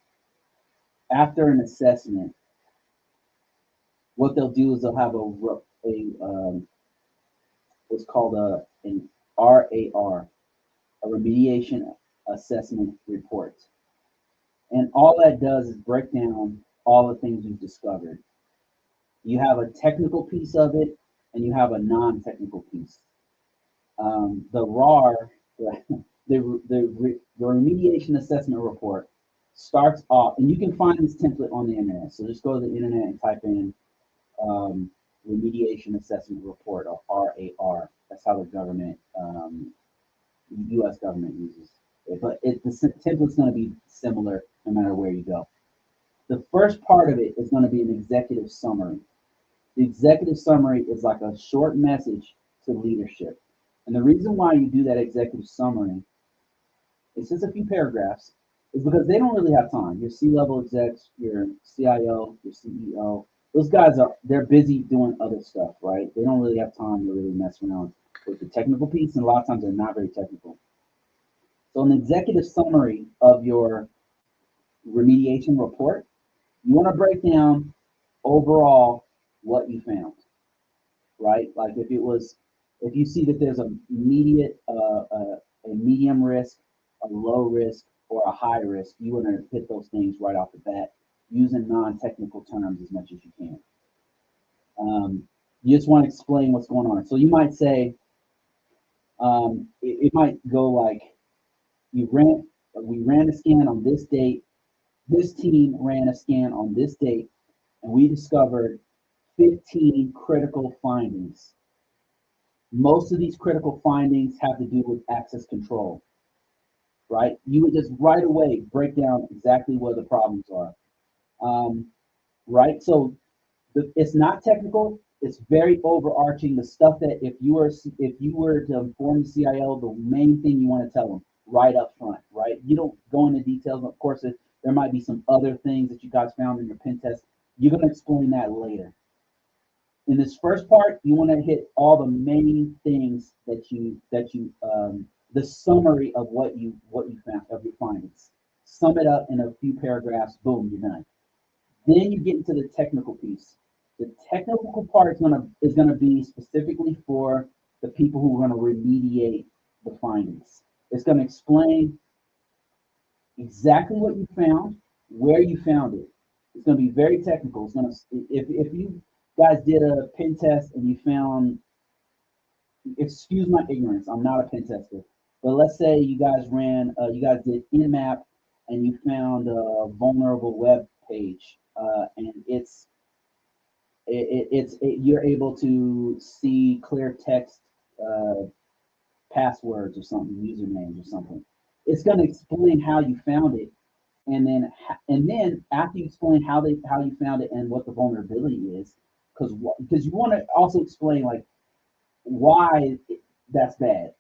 after an assessment, what they'll do is they'll have what's called an RAR, a remediation assessment report, and all that does is break down all the things you've discovered. You have a technical piece of it, and you have a non-technical piece. The RAR, the remediation assessment report starts off, and you can find this template on the internet. So just go to the internet and type in remediation assessment report, or RAR. That's how the government, U.S. government uses it. But the template's going to be similar no matter where you go. The first part of it is going to be an executive summary. The executive summary is like a short message to leadership. And the reason why you do that executive summary, it's just a few paragraphs, is because they don't really have time. Your C-level execs, your CIO, your CEO, those guys they're busy doing other stuff, right? They don't really have time to really mess around with the technical piece, and a lot of times they're not very technical. So an executive summary of your remediation report, you want to break down overall what you found, right? Like if you see that there's a medium risk, a low risk, or a high risk, you want to hit those things right off the bat using non-technical terms as much as you can. You just want to explain what's going on. So you might say, it might go like, we ran a scan on this date, this team ran a scan on this date, and we discovered 15 critical findings. Most of these critical findings have to do with access control, right? You would just right away break down exactly where the problems are, right? So it's not technical. It's very overarching. The stuff that if you were to inform the CIO, the main thing you want to tell them right up front, right? You don't go into details. Of course, there might be some other things that you guys found in your pen test. You're going to explain that later. In this first part, you want to hit all the main things the summary of what you found, of your findings. Sum it up in a few paragraphs. Boom, you're done. Then you get into the technical piece. The technical part is gonna be specifically for the people who are going to remediate the findings. It's going to explain exactly what you found, where you found it. It's going to be very technical. It's going to, if you guys did a pen test and you found, excuse my ignorance, I'm not a pen tester, but let's say you guys did Nmap and you found a vulnerable web page, and it's you're able to see clear text uh, passwords or something, usernames or something. It's going to explain how you found it, and then after you explain how you found it and what the vulnerability is, because you want to also explain like why that's bad.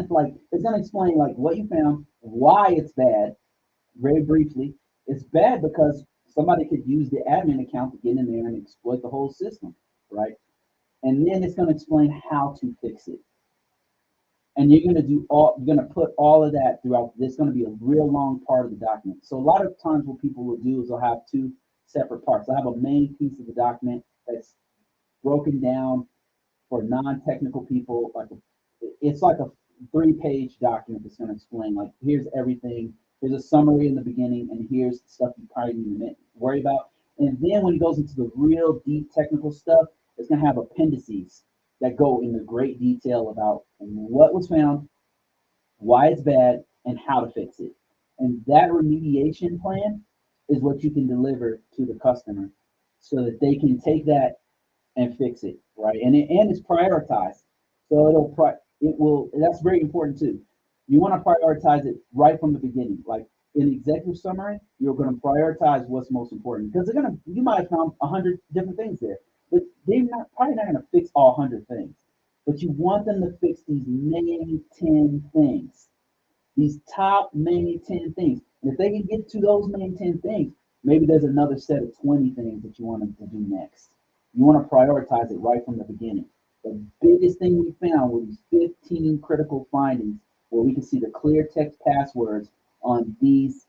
Like it's going to explain like what you found, why it's bad, very briefly. It's bad because somebody could use the admin account to get in there and exploit the whole system, right? And then it's going to explain how to fix it. And you're going to put all of that throughout. There's going to be a real long part of the document. So a lot of times what people will do is they'll have two separate parts. They'll have a main piece of the document that's broken down for non-technical people. It's like a 3-page document that's going to explain like here's everything. Here's a summary in the beginning, and here's stuff you probably need to worry about. And then when it goes into the real deep technical stuff, it's going to have appendices that go into great detail about what was found, why it's bad, and how to fix it. And that remediation plan is what you can deliver to the customer so that they can take that and fix it, right? And it's prioritized. So it will that's very important too. You want to prioritize it right from the beginning. Like in executive summary, you're going to prioritize what's most important because you might have found 100 different things there, but they're not probably not going to fix all 100 things. But you want them to fix these main 10 things, these top main 10 things. And if they can get to those main 10 things, maybe there's another set of 20 things that you want them to do next. You want to prioritize it right from the beginning. The biggest thing we found were these 15 critical findings where we can see the clear text passwords on these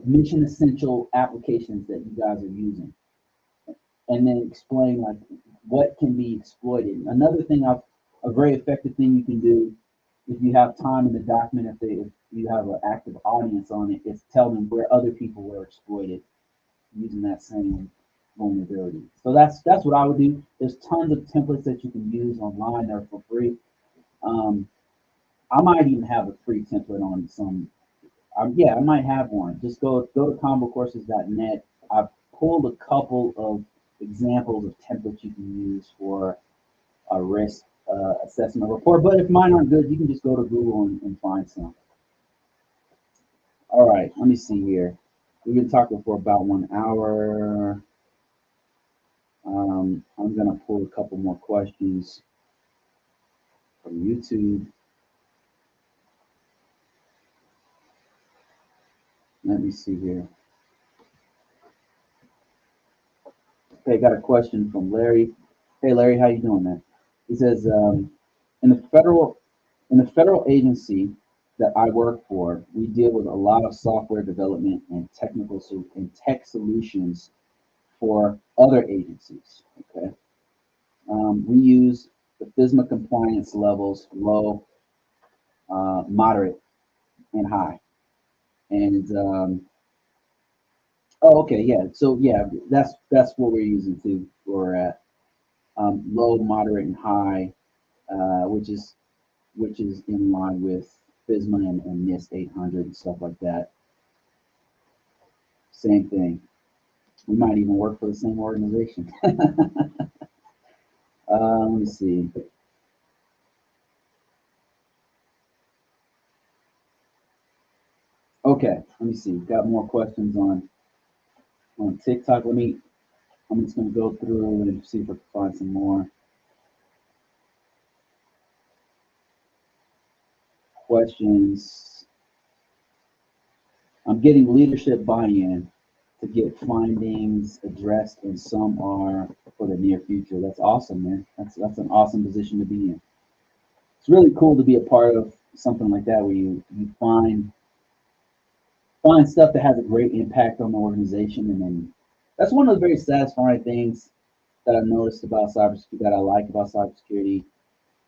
mission essential applications that you guys are using. And then explain like what can be exploited. Another thing, a very effective thing you can do if you have time in the document, if you have an active audience on it, is tell them where other people were exploited using that same vulnerability. So that's what I would do. There's tons of templates that you can use online. They're for free. Um, I might even have a free template on some. Yeah, I might have one. Just go to convocourses.net. I've pulled a couple of examples of templates you can use for a risk assessment report. But if mine aren't good, you can just go to Google and find some. All right, let me see here. We've been talking for about 1 hour. I'm going to pull a couple more questions from YouTube. Let me see here. Okay, got a question from Larry. Hey, Larry, how you doing, man? He says, in the federal agency that I work for, we deal with a lot of software development and tech solutions for other agencies. Okay, we use the FISMA compliance levels low, moderate, and high. And oh, okay, yeah. So yeah, that's what we're using too. We're at low, moderate, and high, which is in line with FISMA and NIST 800 and stuff like that. Same thing. We might even work for the same organization. Let me see. Okay, let me see. Got more questions on TikTok. I'm just gonna go through and see if I can find some more questions. I'm getting leadership buy-in to get findings addressed, and some are for the near future. That's awesome, man. That's an awesome position to be in. It's really cool to be a part of something like that where you find stuff that has a great impact on the organization, and then that's one of the very satisfying things that I've noticed about cybersecurity, that I like about cybersecurity,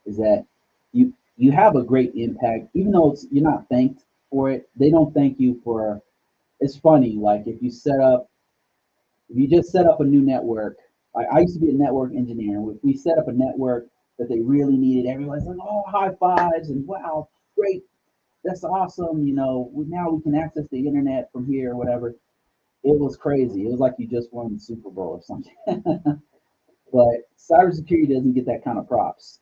is that you have a great impact, even though you're not thanked for it. They don't thank you for. It's funny, like if you just set up a new network. I used to be a network engineer. If we set up a network that they really needed, everybody's like, oh, high fives and wow, great, that's awesome. Now we can access the internet from here or whatever. It was crazy. It was like you just won the Super Bowl or something. But cybersecurity doesn't get that kind of props,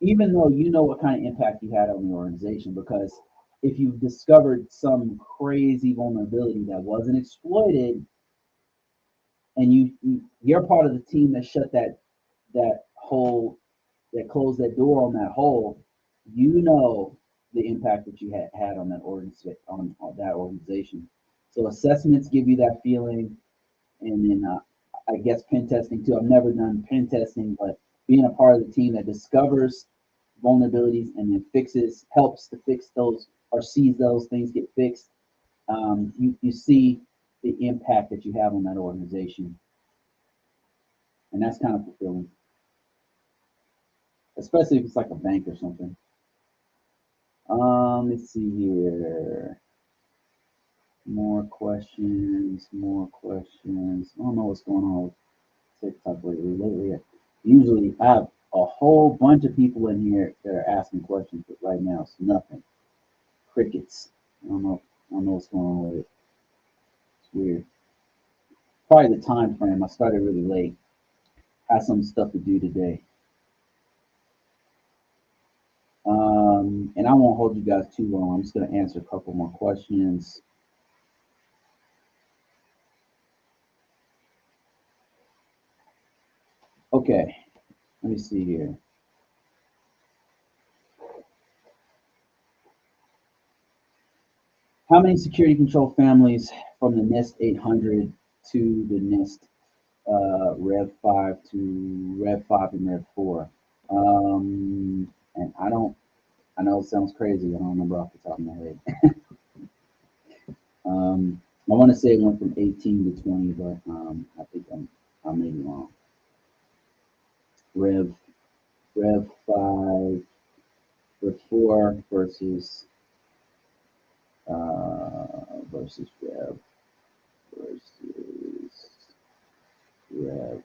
even though you know what kind of impact you had on the organization. Because if you discovered some crazy vulnerability that wasn't exploited, and you're part of the team that shut that hole, that closed that door on that hole, you know the impact that you had on that on that organization. So assessments give you that feeling, and then I guess pen testing too. I've never done pen testing, but being a part of the team that discovers vulnerabilities and then helps to fix those, or sees those things get fixed, you see the impact that you have on that organization, and that's kind of fulfilling, especially if it's like a bank or something. Let's see here. More questions, more questions. I don't know what's going on with TikTok lately. Usually I have a whole bunch of people in here that are asking questions, but right now it's nothing. Crickets. I don't know what's going on with it. It's weird. Probably the time frame. I started really late. Had some stuff to do today. And I won't hold you guys too long. I'm just gonna answer a couple more questions. Okay, let me see here. How many security control families from the NIST 800 to the NIST Rev 5 to Rev 5 and Rev 4? And I know it sounds crazy. I don't remember off the top of my head. I want to say it went from 18 to 20, but I think I may be wrong. Rev Rev 5, Rev 4 versus Rev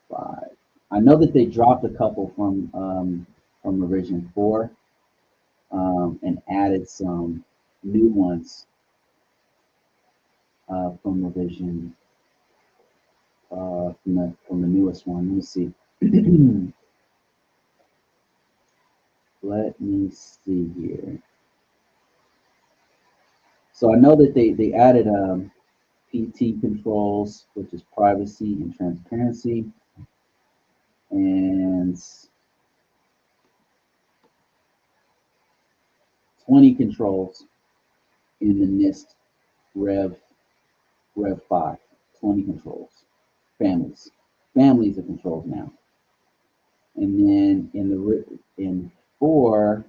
5. I know that they dropped a couple from revision 4, and added some new ones from revision from the newest one. Let me see. Let me see here. So I know that they added PT controls, which is privacy and transparency, and 20 controls in the NIST Rev 5. 20 controls, families of controls now. And then in 4,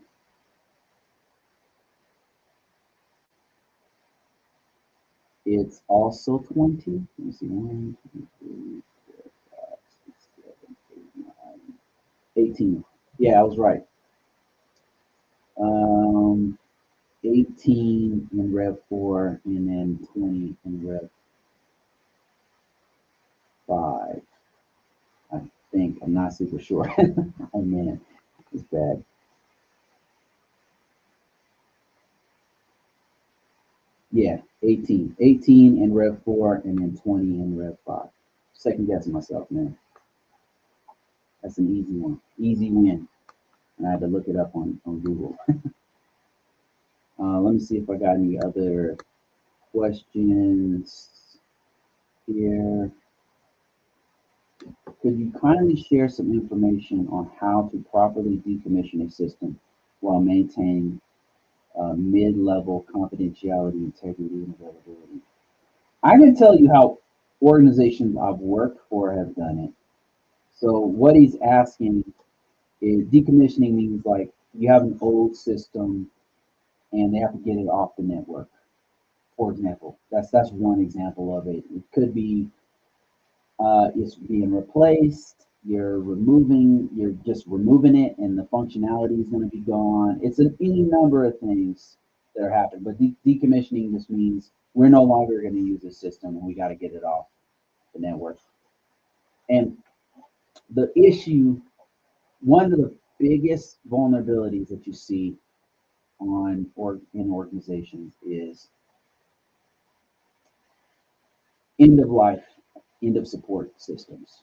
it's also 20. Let me see, 1, 2, 3, 4, 5, 6, 7, 8, 9, 18. Yeah, I was right. 18 in Rev 4, and then 20 in Rev 5. I think. I'm not super sure. Oh man, it's bad. Yeah, 18. 18 in Rev 4, and then 20 in Rev 5. Second guessing myself, man. That's an easy one. Easy win. And I had to look it up on Google. Let me see if I got any other questions here. Could you kindly share some information on how to properly decommission a system while maintaining mid-level confidentiality, integrity, and availability? I can tell you how organizations I've worked for have done it. So what he's asking is, decommissioning means like you have an old system and they have to get it off the network. For example, that's one example of it. It could be it's being replaced. You're just removing it, and the functionality is going to be gone. It's any number of things that are happening. But decommissioning just means we're no longer going to use this system, and we got to get it off the network. And the issue, one of the biggest vulnerabilities that you see in organizations is end of life end of support systems.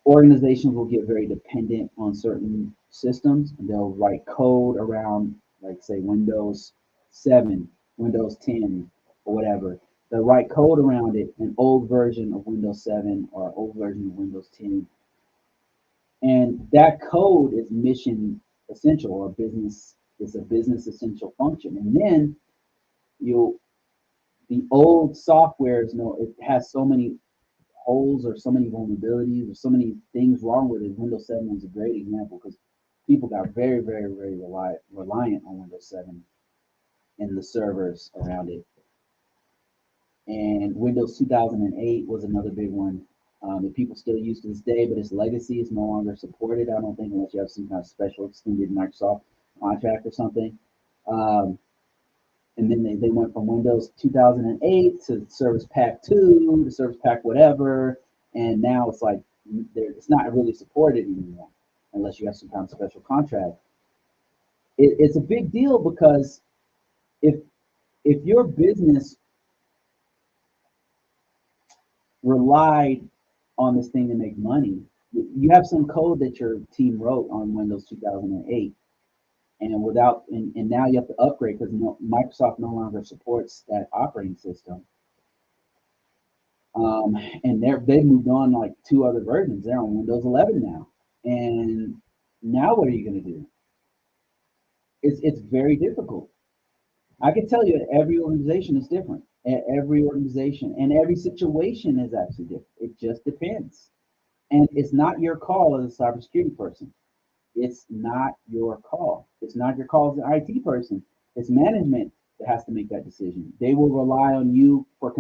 Organizations will get very dependent on certain systems, and they'll write code around, like say Windows 7, Windows 10, or whatever. They'll write code around it, an old version of Windows 7 or old version of Windows 10, and that code is mission essential or business. It's a business essential function, and then you'll the old software is no, it has so many holes or so many vulnerabilities or so many things wrong with it. Windows 7 is a great example because people got very, very, very reliant on Windows 7 and the servers around it. And Windows 2008 was another big one that people still use to this day, but its legacy is no longer supported, I don't think, unless you have some kind of special extended Microsoft contract or something. And then they went from Windows 2008 to Service Pack 2 to Service Pack whatever, and now it's like it's not really supported anymore unless you have some kind of special contract. It's a big deal because if your business relied on this thing to make money, you have some code that your team wrote on Windows 2008. And now you have to upgrade because Microsoft no longer supports that operating system. And they've moved on like 2 other versions. They're on Windows 11 now. And now what are you going to do? It's very difficult. I can tell you that every organization is different. Every organization and every situation is actually different. It just depends. And it's not your call as a cybersecurity person. It's not your call. It's not your call as an IT person. It's management that has to make that decision. They will rely on you for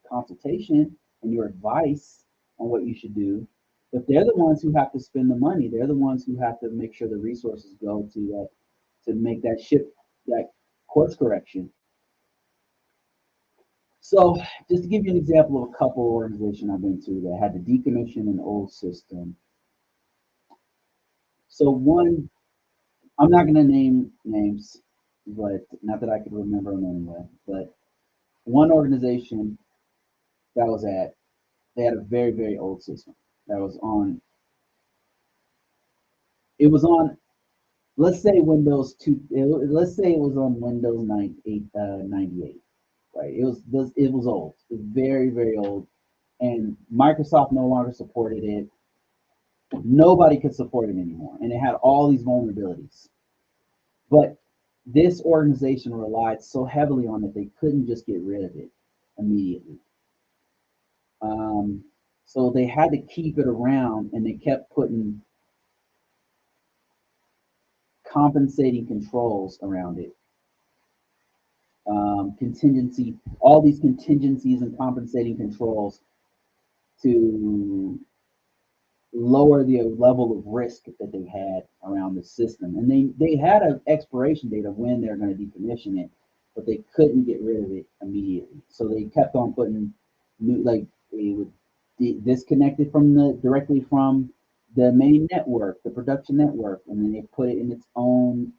consultation and your advice on what you should do. But they're the ones who have to spend the money. They're the ones who have to make sure the resources go to make that course correction. So just to give you an example of a couple organizations I've been to that had to decommission an old system. So one, I'm not going to name names, but not that I could remember them anyway. But one organization that was they had a very, very old system that was on. It was on, let's say Windows 2. Let's say it was on Windows 98, right? It was old. It was very, very old, and Microsoft no longer supported it. Nobody could support it anymore, and it had all these vulnerabilities. But this organization relied so heavily on it, they couldn't just get rid of it immediately. So they had to keep it around, and they kept putting compensating controls around it. All these contingencies and compensating controls to lower the level of risk that they had around the system. And they had an expiration date of when they're going to decommission it, but they couldn't get rid of it immediately. So they kept on putting new, like they would disconnect it directly from the main network, the production network, and then they put it in its own,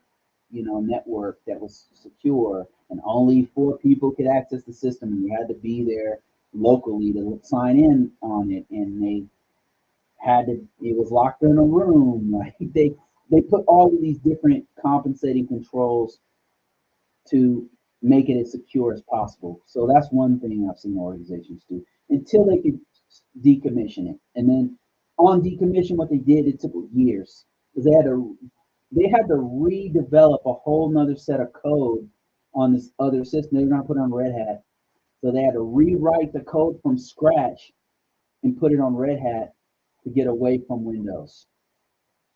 network that was secure, and only 4 people could access the system, and you had to be there locally to sign in on it, and it was locked in a room. Like they put all of these different compensating controls to make it as secure as possible. So that's one thing I've seen organizations do until they could decommission it. And then on decommission, what they did, it took years because they had to redevelop a whole nother set of code on this other system. They were going to put it on Red Hat. So they had to rewrite the code from scratch and put it on Red Hat to get away from Windows.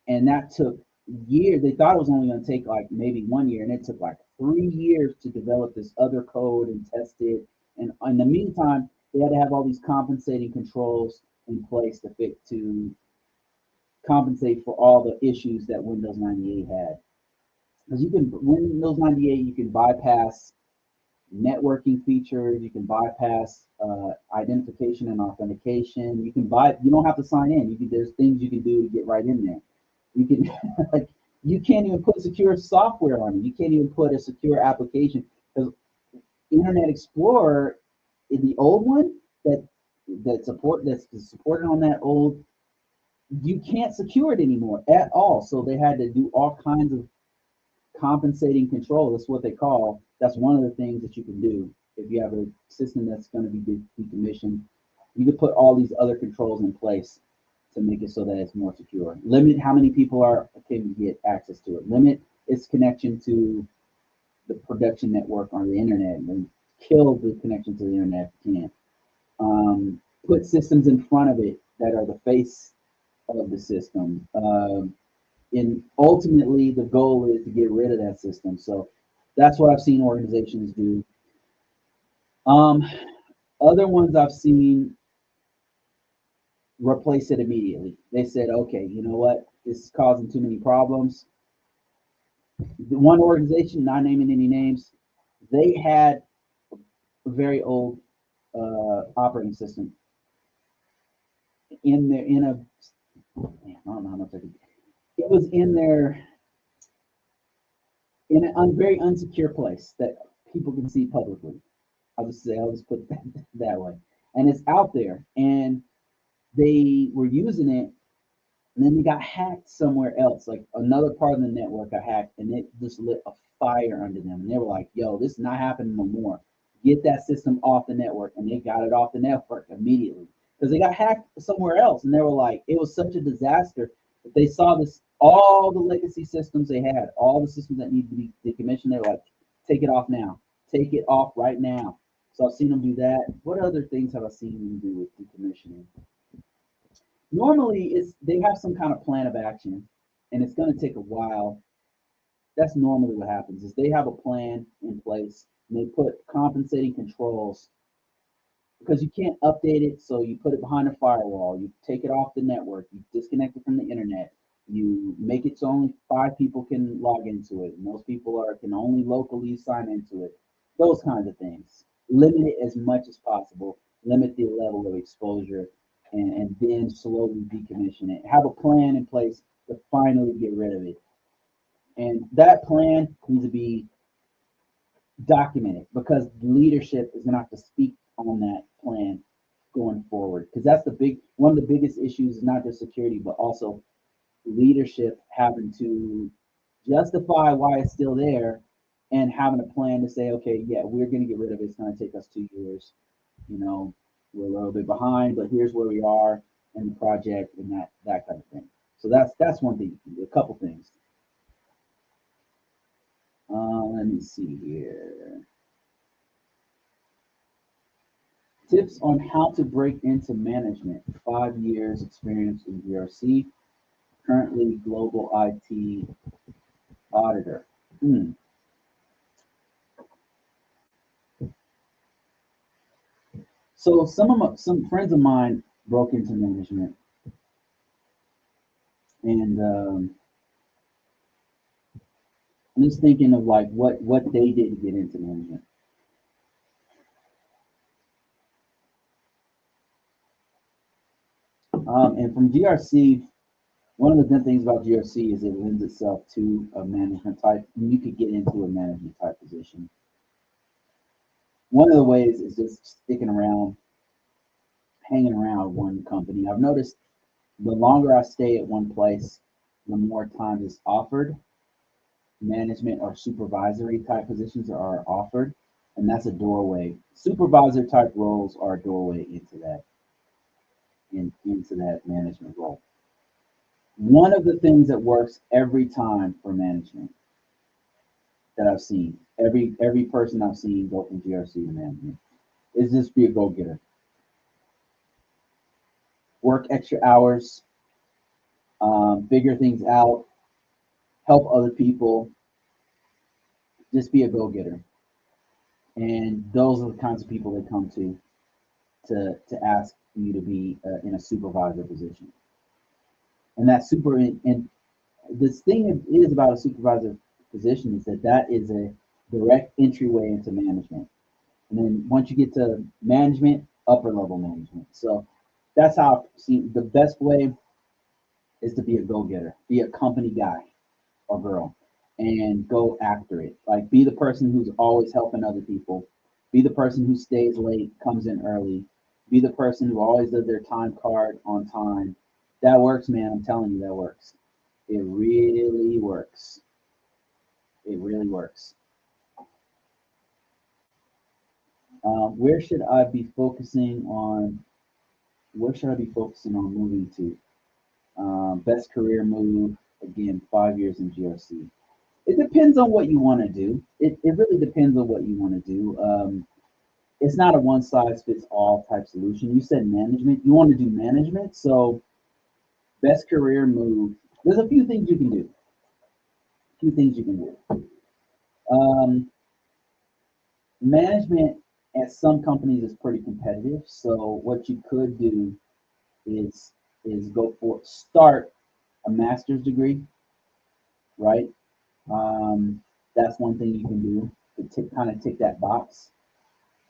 And that took years. They thought it was only going to take like maybe 1 year, and it took like 3 years to develop this other code and test it. And in the meantime, they had to have all these compensating controls in place to compensate for all the issues that Windows 98 had. Because Windows 98, you can bypass networking features, you can bypass identification and authentication. You don't have to sign in. There's things you can do to get right in there. You can you can't even put secure software on it. You can't even put a secure application because Internet Explorer in the old one, that that's supported on that old, you can't secure it anymore at all. So they had to do all kinds of compensating control. That's what they call. That's one of the things that you can do if you have a system that's going to be decommissioned. You can put all these other controls in place to make it so that it's more secure. Limit how many people can get access to it. Limit its connection to the production network on the internet, and kill the connection to the internet if you can. Put systems in front of it that are the face of the system. And ultimately, the goal is to get rid of that system. So that's what I've seen organizations do. Um, Other ones I've seen replace it immediately. They said, okay, you know what? This is causing too many problems. The one organization, not naming any names, they had a very old operating system in there in a, man, I don't know how much I could, it was in there in a very unsecure place that people can see publicly. I'll just put that that way. And it's out there, and they were using it, and then they got hacked somewhere else, like another part of the network got hacked, and it just lit a fire under them. And they were like, "Yo, this is not happening no more. Get that system off the network." And they got it off the network immediately because they got hacked somewhere else, and they were like, it was such a disaster that they saw this, all the legacy systems they had, all the systems that need to be decommissioned. They were like, "Take it off now. Take it off right now." So I've seen them do that. What other things have I seen them do with decommissioning? Normally, it's they have some kind of plan of action, and it's going to take a while. That's normally what happens. Is they have a plan in place, and they put compensating controls because you can't update it. So you put it behind a firewall. You take it off the network. You disconnect it from the internet. You make it so only 5 people can log into it, and those people can only locally sign into it. Those kinds of things. Limit it as much as possible. Limit the level of exposure, and then slowly decommission it. Have a plan in place to finally get rid of it, and that plan needs to be documented because leadership is going to have to speak on that plan going forward, because that's the big one of the biggest issues is not just security but also leadership having to justify why it's still there and having a plan to say, okay, yeah, we're going to get rid of it. It's going to take us 2 years. You know, we're a little bit behind, but here's where we are in the project, and that kind of thing. So that's one thing. A couple things. Let me see here. Tips on how to break into management. 5 years experience in GRC. Currently global IT auditor. Hmm. So some friends of mine broke into management, and I'm just thinking of like what they did to get into management. And from GRC, one of the good things about GRC is it lends itself to a management type. You could get into a management type position. One of the ways is just sticking around, hanging around one company. I've noticed the longer I stay at one place, the more time is offered. Management or supervisory type positions are offered, and that's a doorway. Supervisor type roles are a doorway into that management role. One of the things that works every time for management that I've seen, every person I've seen go from GRC to management, is just be a go-getter. Work extra hours, figure things out, help other people, just be a go-getter. And those are the kinds of people they come to ask you to be in a supervisor position. And that and this thing is about a supervisor position is that is a direct entryway into management. And then once you get to management, upper level management. So that's how I see the best way is to be a go-getter, be a company guy or girl, and go after it. Like be the person who's always helping other people, be the person who stays late, comes in early, Be the person who always does their time card on time. That works, man. I'm telling you, that works. It really works. It really works. Where should I be focusing on? Where should I be focusing on moving to? Best career move, again, 5 years in GRC. It depends on what you want to do. It really depends on what you want to do. It's not a one size fits all type solution. You said management. You want to do management. So, best career move. There's a few things you can do. A few things you can do. Um, Management at some companies is pretty competitive. So, what you could do is go for start a master's degree, right? Um, that's one thing you can do to kind of tick that box.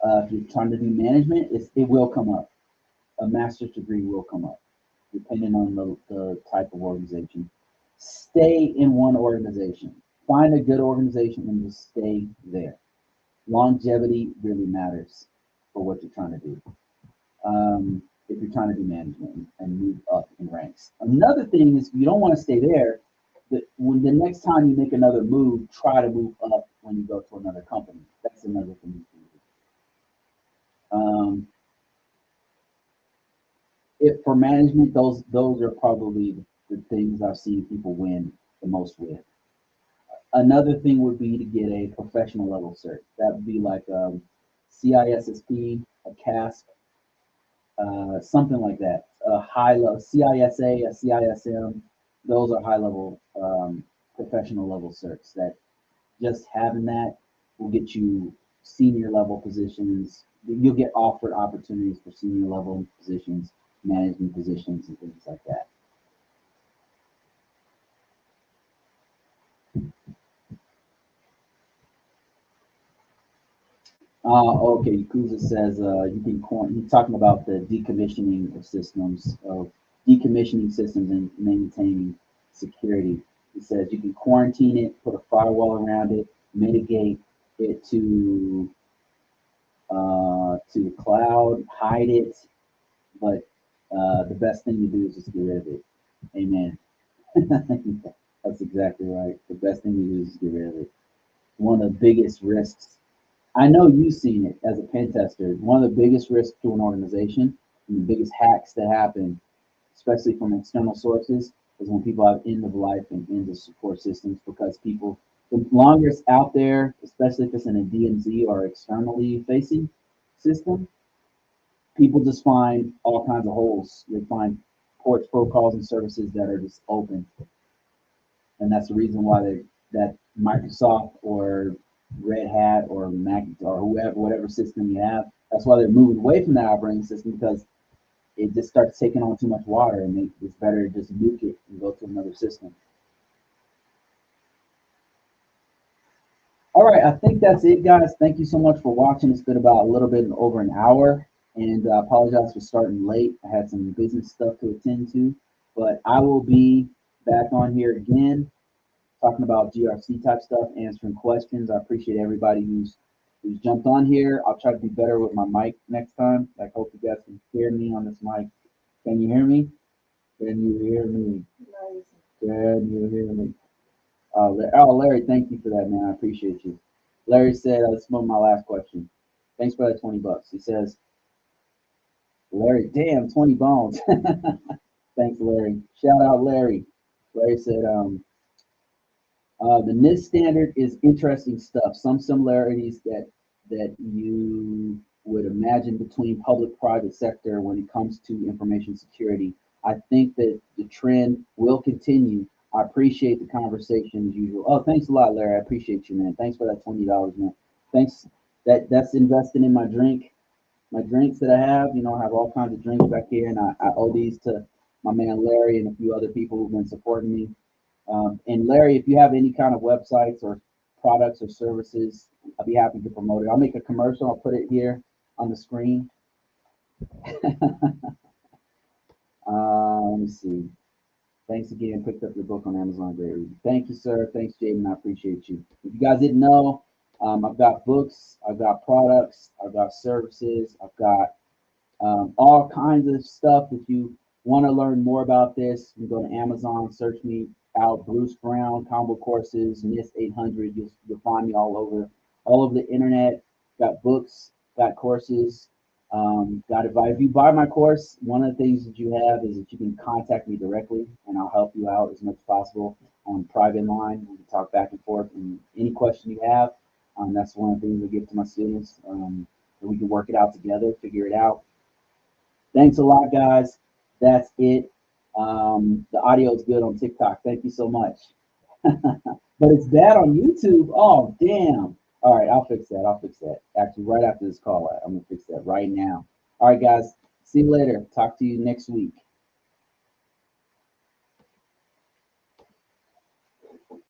If you're trying to do management, it will come up. A master's degree will come up, depending on the type of organization. Stay in one organization. Find a good organization and just stay there. Longevity really matters for what you're trying to do. If you're trying to do management and move up in ranks. Another thing is, if you don't want to stay there, when the next time you make another move, try to move up when you go to another company. That's another thing you can do. If for management, those are probably the things I've seen people win the most with. Another thing would be to get a professional level cert. That would be like CISSP, a CASP, something like that. A high level CISA, a CISM. Those are high level professional level certs that just having that will get you senior level positions. You'll get offered opportunities for senior level positions, management positions, and things like that. Okay, Yakuza says you can he's talking about the decommissioning systems and maintaining security. He says you can quarantine it, put a firewall around it, mitigate it to the cloud, hide it, but the best thing to do is just get rid of it. Amen. That's exactly right. The best thing to do is get rid of it. One of the biggest risks. I know you've seen it as a pen tester. One of the biggest risks to an organization and the biggest hacks that happen, especially from external sources, is when people have end of life and end of support systems because people, the longer it's out there, especially if it's in a DMZ or externally facing system, people just find all kinds of holes. They find ports, protocols, and services that are just open, and that's the reason why that Microsoft or Red Hat or Mac or whoever, whatever system you have, that's why they're moving away from that operating system because it just starts taking on too much water, and it's better to just nuke it and go to another system. All right, I think that's it, guys. Thank you so much for watching. It's been about a little bit over an hour, and I apologize for starting late. I had some business stuff to attend to, but I will be back on here again talking about GRC type stuff, answering questions. I appreciate everybody who's jumped on here. I'll try to be better with my mic next time. I hope you guys can hear me on this mic. Can you hear me? Can you hear me? Can you hear me? Larry, thank you for that, man. I appreciate you. Larry said, this is my last question. Thanks for that $20. He says, Larry, damn, 20 bones. Thanks, Larry. Shout out, Larry. Larry said, the NIST standard is interesting stuff. Some similarities that you would imagine between public-private sector when it comes to information security. I think that the trend will continue. I appreciate the conversation as usual. Oh, thanks a lot, Larry. I appreciate you, man. Thanks for that $20, man. Thanks. That's invested in my drinks that I have. You know, I have all kinds of drinks back here, and I owe these to my man Larry and a few other people who've been supporting me. And Larry, if you have any kind of websites or products or services, I'll be happy to promote it. I'll make a commercial. I'll put it here on the screen. Let me see. Thanks again. Picked up your book on Amazon. Great read. Thank you, sir. Thanks, Jaden. I appreciate you. If you guys didn't know, I've got books, I've got products, I've got services, I've got all kinds of stuff. If you want to learn more about this, you can go to Amazon, search me out, Bruce Brown, Convocourses, Miss 800. You'll find me all over the internet. Got books, got courses, got advice. If you buy my course, one of the things that you have is that you can contact me directly, and I'll help you out as much as possible on private line. We can talk back and forth, and any question you have, that's one of the things I give to my students. And we can work it out together, figure it out. Thanks a lot, guys. That's it. The audio is good on TikTok. Thank you so much. But it's bad on YouTube. Oh, damn. All right, I'll fix that. I'll fix that. Actually, right after this call, I'm going to fix that right now. All right, guys. See you later. Talk to you next week.